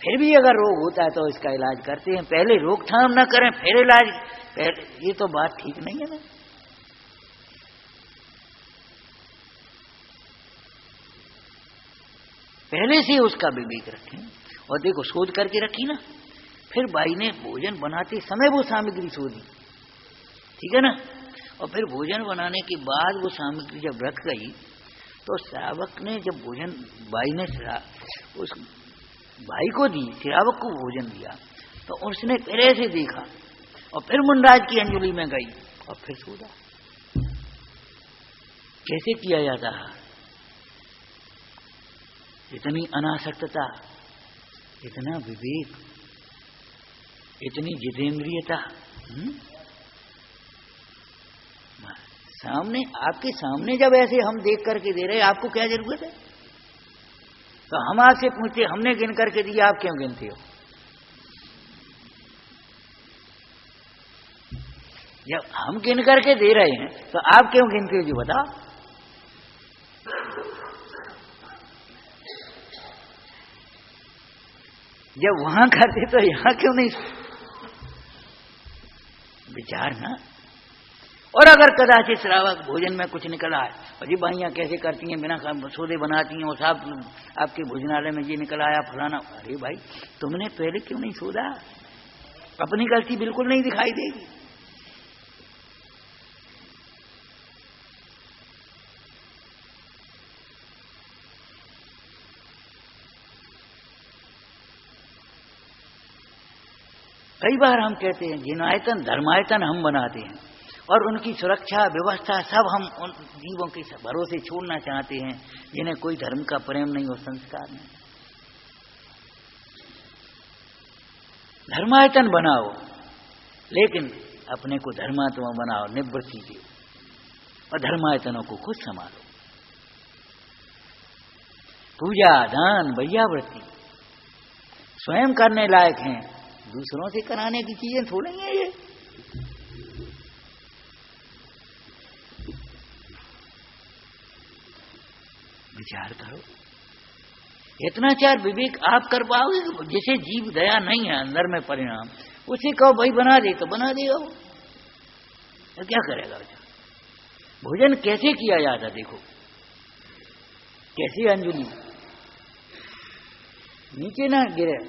फिर भी अगर रोग होता है तो इसका इलाज करते हैं। पहले रोकथाम न करें फिर इलाज, ये तो बात ठीक नहीं है ना। पहले से उसका विवेक रखें। और देखो शोध करके रखी ना, फिर बाई ने भोजन बनाते समय वो सामग्री शोधी, ठीक है ना। और फिर भोजन बनाने के बाद वो सामग्री जब रख गई तो श्रावक ने, जब भोजन बाई ने उस भाई को दी, श्रावक को भोजन दिया, तो उसने पहले से देखा और फिर मुंडराज की अंजलि में गई और फिर सोचा। कैसे किया जाता है? इतनी अनासक्तता, इतना विवेक, इतनी जितेंद्रियता। सामने, आपके सामने जब ऐसे हम देख करके दे रहे, आपको क्या जरूरत है? तो हम आपसे पूछते, हमने गिन करके दिया, आप क्यों गिनते हो? जब हम गिन करके दे रहे हैं तो आप क्यों गिनते हो? जो बताओ। जब वहां करते तो यहां क्यों नहीं? विचार ना। और अगर कदाचित श्रावक भोजन में कुछ निकला है, अजी भाइयां कैसे करती हैं, बिना सौदे बनाती हैं, और साहब आपके भोजनालय में ये निकल आया फलाना। अरे भाई, तुमने पहले क्यों नहीं सोधा? अपनी गलती बिल्कुल नहीं दिखाई देगी। कई बार हम कहते हैं जिनायतन धर्मायतन हम बनाते हैं और उनकी सुरक्षा व्यवस्था सब हम उन जीवों के भरोसे छोड़ना चाहते हैं जिन्हें कोई धर्म का प्रेम नहीं और संस्कार नहीं। धर्मायतन बनाओ, लेकिन अपने को धर्मात्मा बनाओ, निवृत्ति दो और धर्मायतनों को खुद संभालो। पूजा, दान, वैयावृत्ति स्वयं करने लायक हैं, दूसरों से कराने की चीजें थोड़ी है ये। विचार करो, इतना चार विवेक आप कर पाओगे? जिसे जीव दया नहीं है अंदर में परिणाम, उसे कहो भाई बना दे तो बना देगा वो, तो क्या करेगा? भोजन कैसे किया जाता देखो, कैसी अंजलि नीचे ना गिरे,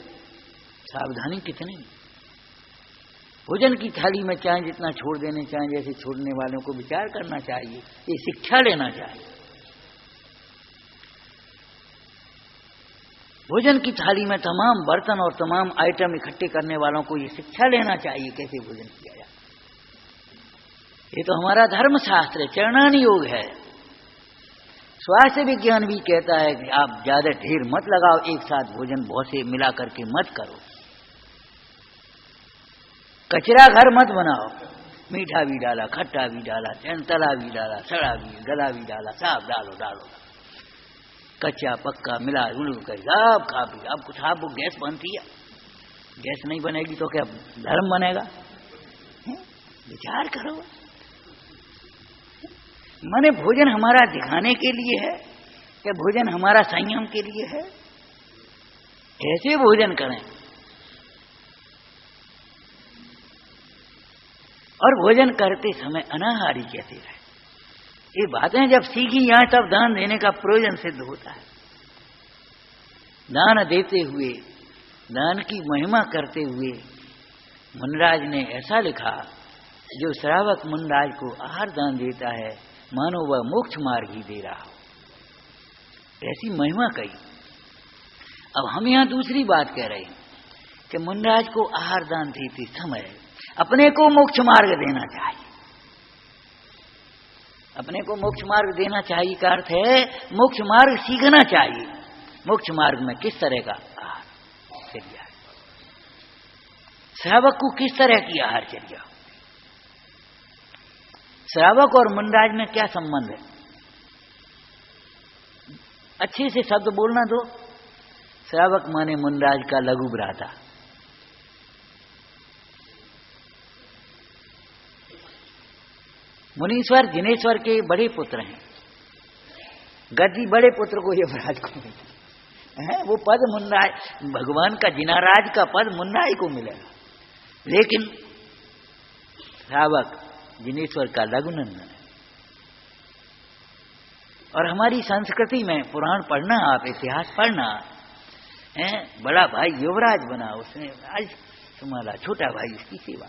सावधानी कितनी। भोजन की थाली में चाहे जितना छोड़ देने चाहे, जैसे छोड़ने वालों को विचार करना चाहिए, ये शिक्षा लेना चाहिए। भोजन की थाली में तमाम बर्तन और तमाम आइटम इकट्ठे करने वालों को ये शिक्षा लेना चाहिए कैसे भोजन किया जाए। ये तो हमारा धर्मशास्त्र है, चरणानी योग है। स्वास्थ्य विज्ञान भी कहता है कि आप ज्यादा ढेर मत लगाओ, एक साथ भोजन बहुत से मिला करके मत करो। कचरा घर मत बनाओ, मीठा भी डाला, खट्टा भी डाला, तला भी डाला, सड़ा भी, गला भी डाला, सब डालो, कच्चा पक्का मिला उड़ कर सब खा पी। अब कुछ आपको गैस बनती है, गैस नहीं बनेगी तो क्या धर्म बनेगा? विचार करो। माने भोजन हमारा दिखाने के लिए है क्या भोजन हमारा संयम के लिए है? कैसे भोजन करें? और भोजन करते समय अनाहारी कैसे रहे? ये बातें जब सीखी यहाँ तब दान देने का प्रयोजन सिद्ध होता है। दान देते हुए, दान की महिमा करते हुए मुनराज ने ऐसा लिखा, जो श्रावक मुनराज को आहार दान देता है मानो वह मोक्ष मार्ग ही दे रहा हो, ऐसी महिमा कही। अब हम यहाँ दूसरी बात कह रहे हैं कि मुनराज को आहार दान देते समय अपने को मोक्ष मार्ग देना चाहिए। अपने को मोक्ष मार्ग देना चाहिए का अर्थ है मोक्ष मार्ग सीखना चाहिए। मोक्ष मार्ग में किस तरह का आहार चर्या है, श्रावक को किस तरह की आहार चर्या, श्रावक और मुनराज में क्या संबंध है? अच्छे से शब्द बोलना दो। श्रावक माने मुनराज का लघु भ्राता, मुनीश्वर जिनेश्वर के बड़े पुत्र हैं। गद्दी बड़े पुत्र को यमराज को मिलती है, वो पद मुनराज, भगवान का जिनाराज का पद मुनराज को मिलेगा, लेकिन श्रावक जिनेश्वर का लघुनंदन है। और हमारी संस्कृति में पुराण पढ़ना, आप इतिहास पढ़ना है, बड़ा भाई युवराज बना, उसने राज संभाला, छोटा भाई उसकी सेवा।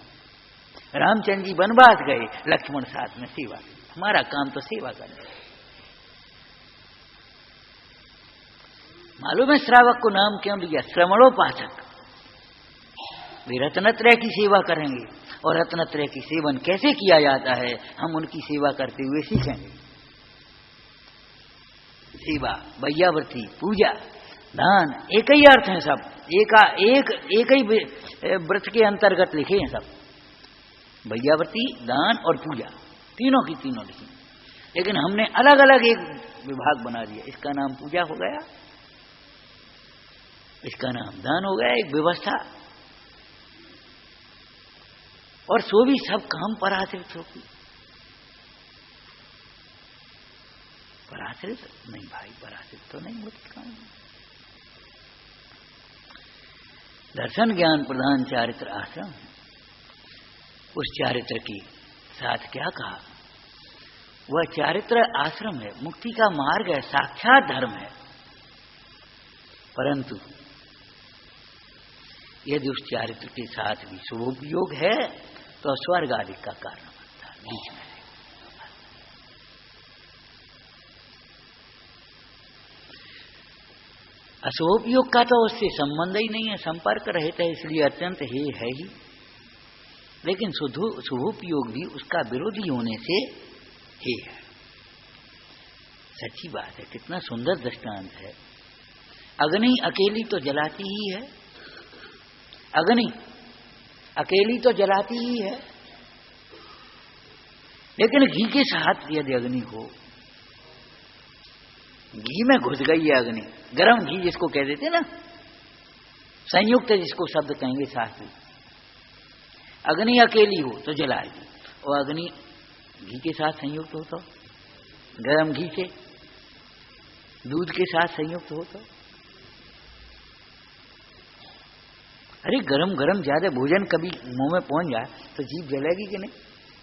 रामचंद्र जी वनवास गए, लक्ष्मण साथ में सेवा। हमारा काम तो सेवा करना। मालूम है श्रावक को नाम क्यों दिया? श्रवणोपासक। वे रत्नत्रय की सेवा करेंगे, और रत्नत्रय की सेवन कैसे किया जाता है हम उनकी सेवा करते हुए सीखेंगे। सेवा, वैयावर्ती, पूजा, दान एक ही अर्थ है सब, एक ही व्रत के अंतर्गत लिखे हैं सब। वैयावर्ती, दान और पूजा, तीनों की तीनों लिखी, लेकिन हमने अलग अलग एक विभाग बना दिया। इसका नाम पूजा हो गया, इसका नाम दान हो गया, एक व्यवस्था। और सो भी सब काम पराश्रित होगी। पराश्रित नहीं भाई, पराश्रित तो नहीं होती काम। दर्शन ज्ञान प्रधान चारित्र आश्रम है। उस चारित्र की साथ क्या कहा? वह चारित्र आश्रम है, मुक्ति का मार्ग है, साक्षात धर्म है। परंतु यदि उस चारित्र के साथ भी शुभोपयोग है तो स्वर्ग आदि का कारण बनता है। बीच में अशुभोपयोग का तो उससे संबंध ही नहीं है, संपर्क रहता है, इसलिए अत्यंत है ही। लेकिन शुभोपयोग भी उसका विरोधी होने से ही है। सच्ची बात है, कितना सुंदर दृष्टांत है। अग्नि अकेली तो जलाती ही है, अग्नि अकेली तो जलाती ही है, लेकिन घी के साथ यदि अग्नि हो, घी में घुस गई है अग्नि, गरम घी जिसको कह देते ना, संयुक्त जिसको शब्द कहेंगे शास्त्री, अग्नि अकेली हो तो जलाएगी, और अग्नि घी के साथ संयुक्त हो तो, गरम घी से दूध के साथ संयुक्त हो तो, अरे गरम गरम ज्यादा भोजन कभी मुंह में पहुंच जाए तो जीभ जलेगी कि नहीं?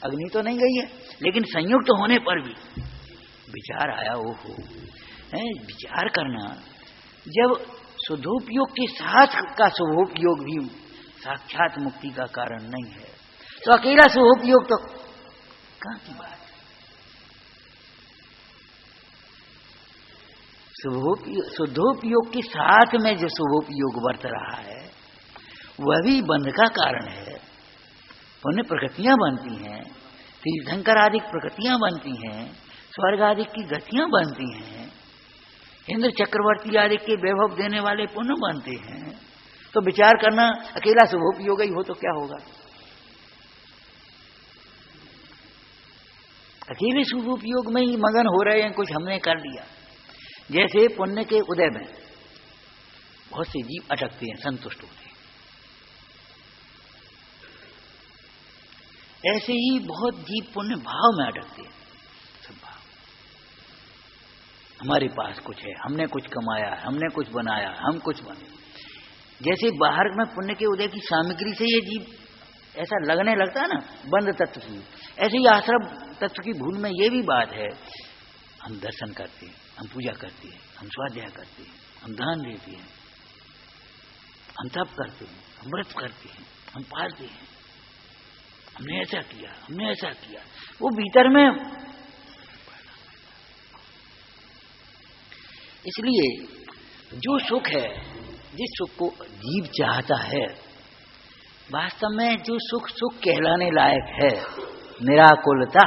अग्नि तो नहीं गई है, लेकिन संयुक्त होने पर भी विचार आया, ओहो, विचार करना, जब शुद्धोपयोग के साथ का शुभोपयोग भी साक्षात मुक्ति का कारण नहीं है, तो अकेला शुभोपयोग तो कहां की बात है? शुद्धोपयोग के साथ में जो शुभोपयोग बरत रहा है वह भी बंध का कारण है। पुण्य प्रकृतियां बनती हैं, तीर्थंकर आदि प्रकृतियां बनती हैं, स्वर्ग आदि की गतियां बनती हैं, इंद्र चक्रवर्ती आदि के वैभव देने वाले पुण्य बनते हैं। तो विचार करना, अकेला शुभोपयोग ही हो तो क्या होगा? अकेले शुभोपयोग में ही मगन हो रहे हैं, कुछ हमने कर लिया। जैसे पुण्य के उदय में बहुत से जीव अटकते हैं, संतुष्ट होते हैं, ऐसे ही बहुत जीव पुण्य भाव में अटकते हैं। सब भाव, हमारे पास कुछ है, हमने कुछ कमाया, हमने कुछ बनाया, हम कुछ बने। जैसे बाहर में पुण्य के उदय की सामग्री से ये जीव ऐसा लगने लगता है ना बंद तत्व की, ऐसे ही आश्रम तत्व की भूल में ये भी बात है। हम दर्शन करते हैं, हम पूजा करते हैं, हम स्वाध्याय करते हैं, हम दान देते हैं, हम तप करते हैं, हम व्रत करते हैं, हम पालते हैं, हमने ऐसा किया, हमने ऐसा किया, वो भीतर में। इसलिए जो सुख है, जिस सुख को जीव चाहता है, वास्तव में जो सुख सुख कहलाने लायक है, निराकुलता,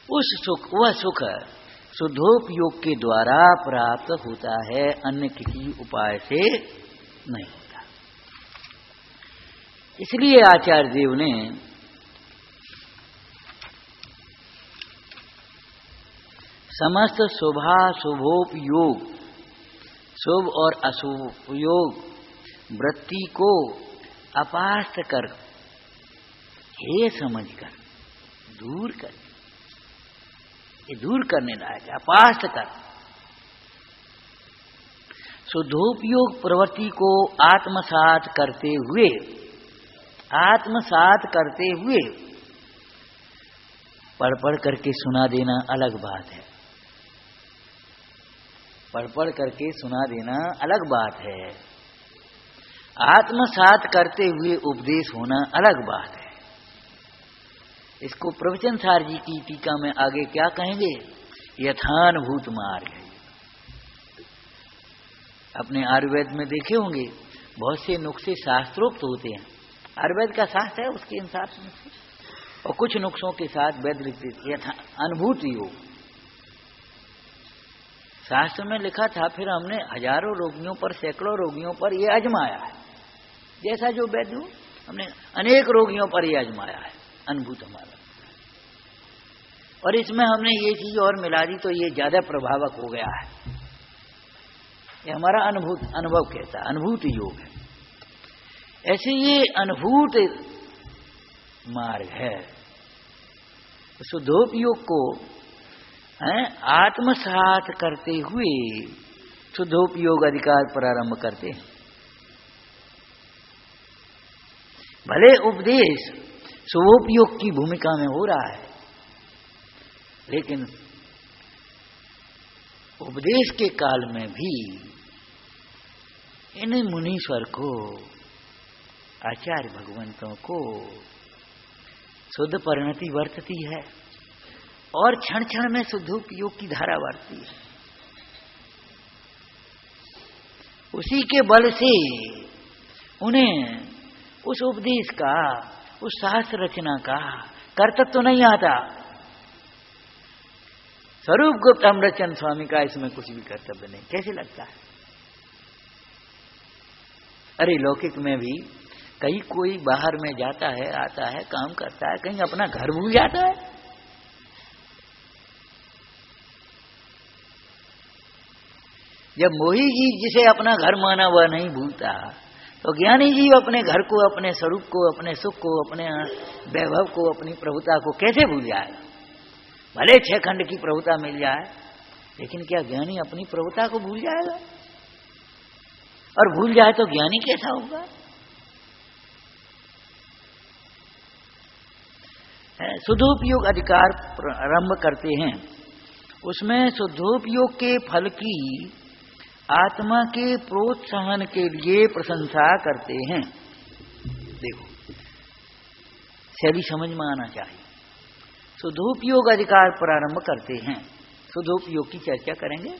उस सुख, वह सुख शुद्धोपयोग के द्वारा प्राप्त होता है, अन्य किसी उपाय से नहीं होता। इसलिए आचार्य देव ने समस्त शुभाशुभोपयोग, शुभ और अशुभोपयोग वृत्ति को अपास्त कर, हे समझकर दूर कर, ये दूर करने लायक है, अपास्त कर। शुद्धोपयोग प्रवृत्ति को आत्मसात करते हुए, आत्मसात करते हुए पढ़ पढ़ करके सुना देना अलग बात है, पढ़ पढ़ करके सुना देना अलग बात है, आत्मसात करते हुए उपदेश होना अलग बात है। इसको प्रवचन सार जी की टीका में आगे क्या कहेंगे, यथानुभूत मार्ग है। अपने आयुर्वेद में देखे होंगे बहुत से नुस्खे शास्त्रोक्त होते हैं, आयुर्वेद का शास्त्र है उसके अनुसार नुस्खे, और कुछ नुस्खों के साथ वैद्य लिखते यथा अनुभूति योग। शास्त्र में लिखा था, फिर हमने हजारों रोगियों पर, सैकड़ों रोगियों पर ये आजमाया है, जैसा जो वैद्य हमने अनेक रोगियों पर ये आजमाया है, अनुभूत हमारा। और इसमें हमने ये चीज और मिला दी तो ये ज्यादा प्रभावक हो गया है, ये हमारा अनुभव कहता है, अनुभूत योग है। ऐसे ये अनुभूत मार्ग है। शुद्धोपयोग को आत्मसात करते हुए शुद्धोपयोग अधिकार प्रारंभ करते हैं। भले उपदेश शुभोपयोग की भूमिका में हो रहा है, लेकिन उपदेश के काल में भी इन मुनीश्वर को, आचार्य भगवंतों को शुद्ध परिणति वर्तती है और क्षण क्षण में शुद्धोपयोग की धारा वर्तती है। उसी के बल से उन्हें उस उपदेश का, उस शास्त्र रचना का कर्तव्य तो नहीं आता। स्वरूप गुप्त अमृतचंद स्वामी का इसमें कुछ भी कर्तव्य नहीं, कैसे लगता है? अरे लौकिक में भी कहीं कोई बाहर में जाता है, आता है, काम करता है, कहीं अपना घर भूल जाता है। जब मोही जीव जिसे अपना घर माना वह नहीं भूलता, तो ज्ञानी जीव अपने घर को, अपने स्वरूप को, अपने सुख को, अपने वैभव को, अपनी प्रभुता को कैसे भूल जाएगा? भले 6 खंड की प्रभुता मिल जाए, लेकिन क्या ज्ञानी अपनी प्रभुता को भूल जाएगा? और भूल जाए तो ज्ञानी कैसा होगा? शुद्धोपयोग अधिकार प्रारंभ करते हैं, उसमें शुद्धोपयोग के फल की आत्मा के प्रोत्साहन के लिए प्रशंसा करते हैं। देखो शैली समझ में आना चाहिए। शुद्धोपयोग अधिकार प्रारंभ करते हैं, शुद्धोपयोग की चर्चा करेंगे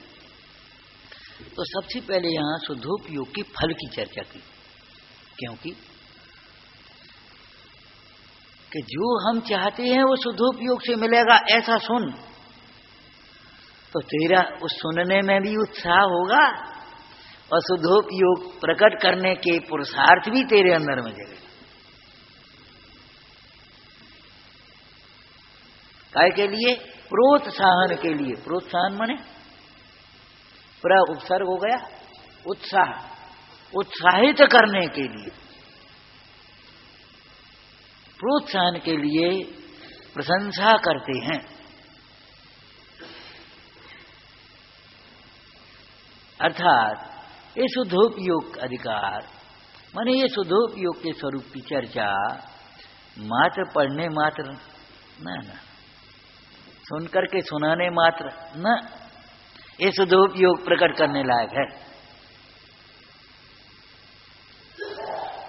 तो सबसे पहले यहां शुद्धोपयोग के फल की चर्चा की, क्योंकि कि जो हम चाहते हैं वो शुद्धोपयोग से मिलेगा ऐसा सुन, तो तेरा उस सुनने में भी उत्साह होगा और शुद्धोपयोग प्रकट करने के पुरुषार्थ भी तेरे अंदर में जगेगा। काय के लिए? प्रोत्साहन के लिए। प्रोत्साहन माने पूरा उपसर्ग हो गया, उत्साह, उत्साहित करने के लिए, प्रोत्साहन के लिए प्रशंसा करते हैं। अर्थात ये शुद्धोपयोग अधिकार माने ये सुधोपयोग के स्वरूप की चर्चा मात्र पढ़ने मात्र न, सुन करके सुनाने मात्र न, ये सुधोपयोग प्रकट करने लायक है।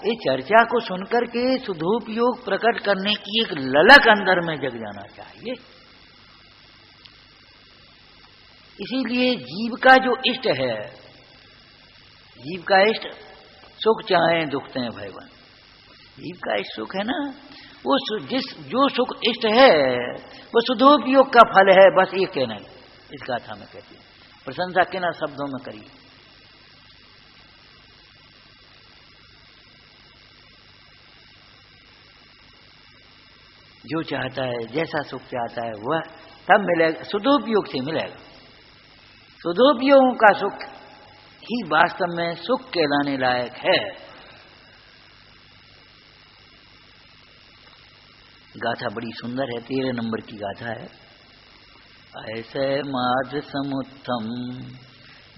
ये चर्चा को सुनकर के सुधोपयोग प्रकट करने की एक ललक अंदर में जग जाना चाहिए। इसीलिए जीव का जो इष्ट है, जीव का इष्ट सुख चाहे दुख चाहे भयवन, जीव का इष्ट सुख है ना, वो जो सुख इष्ट है वो सुधोपयोग का फल है। बस ये कहना है इस गाथा में कहती है। प्रशंसा के ना शब्दों में करिए। जो चाहता है, जैसा सुख चाहता है वह तब मिलेगा, सुधोपयोग से मिलेगा। सुधोपयोगों का सुख ही वास्तव में सुख कहलाने लायक है। गाथा बड़ी सुंदर है, 13 नंबर की गाथा है। ऐसे माध समुत्थम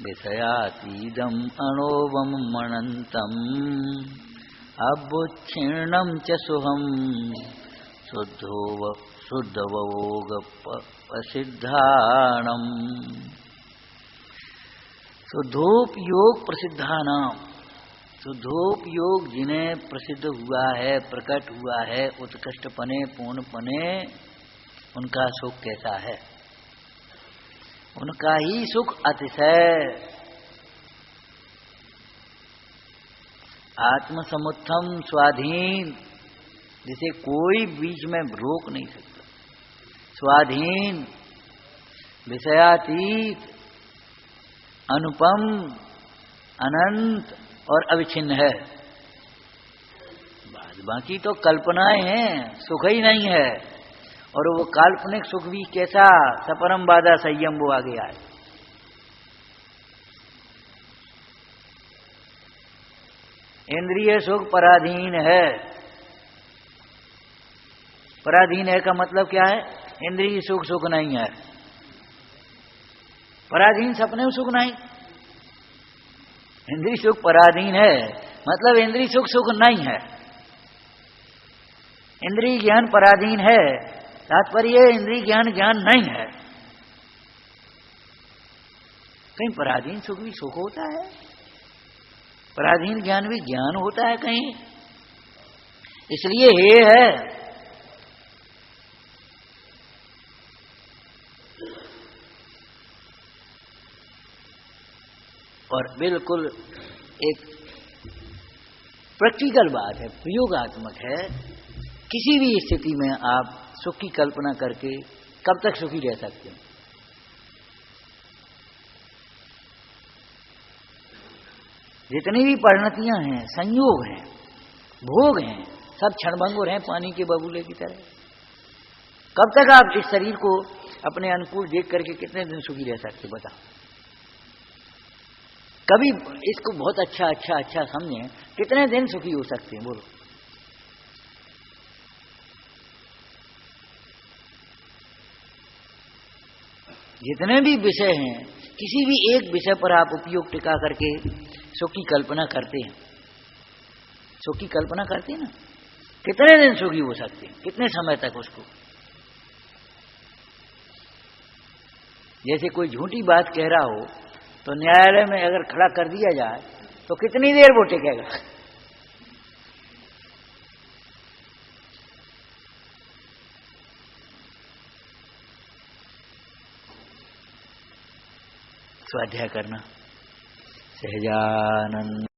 विषयातीदम अणोवम मणंतम अबुच्छिन्नम च सुहम शुद्धवोग प्रसिद्धानम। सुधोपयोग प्रसिद्धानाम, सुधोपयोग जिन्हें प्रसिद्ध हुआ है, प्रकट हुआ है, उत्कृष्टपने पूर्णपने, उनका सुख कैसा है? उनका ही सुख अतिशय आत्मसमुत्थम स्वाधीन, जिसे कोई बीच में रोक नहीं सकता, स्वाधीन, विषयातीत, अनुपम, अनंत और अविच्छिन्न है। बाकी तो कल्पनाएं हैं, सुख ही नहीं है। और वो काल्पनिक सुख भी कैसा, सपरम बाधा संयम, वो आगे आए। इंद्रिय सुख पराधीन है। पराधीन है का मतलब क्या है? इंद्रिय सुख सुख नहीं है। पराधीन सपने में सुख नहीं, इंद्रिय सुख पराधीन है मतलब इंद्रिय सुख सुख नहीं है। इंद्रिय ज्ञान पराधीन है, तात्पर्य इंद्रिय ज्ञान ज्ञान नहीं है। कहीं पराधीन सुख भी सुख होता है, पराधीन ज्ञान भी ज्ञान होता है कहीं। इसलिए हे है, और बिल्कुल एक प्रैक्टिकल बात है, प्रयोगात्मक है। किसी भी स्थिति में आप सुख की कल्पना करके कब तक सुखी रह सकते हैं? जितनी भी परिणतियां हैं, संयोग हैं, भोग हैं, सब क्षणभंगुर हैं, पानी के बबूले की तरह। कब तक आप इस शरीर को अपने अनुकूल देख करके कितने दिन सुखी रह सकते, बताओ? कभी इसको बहुत अच्छा अच्छा अच्छा समझें, कितने दिन सुखी हो सकते हैं, बोलो? जितने भी विषय हैं, किसी भी एक विषय पर आप उपयोग टिका करके सुख की कल्पना करते हैं, सुख की कल्पना करते हैं ना, कितने दिन सुखी हो सकते हैं, कितने समय तक उसको? जैसे कोई झूठी बात कह रहा हो तो न्यायालय में अगर खड़ा कर दिया जाए तो कितनी देर वो टिकेगा? स्वाध्याय करना। सहजानंद।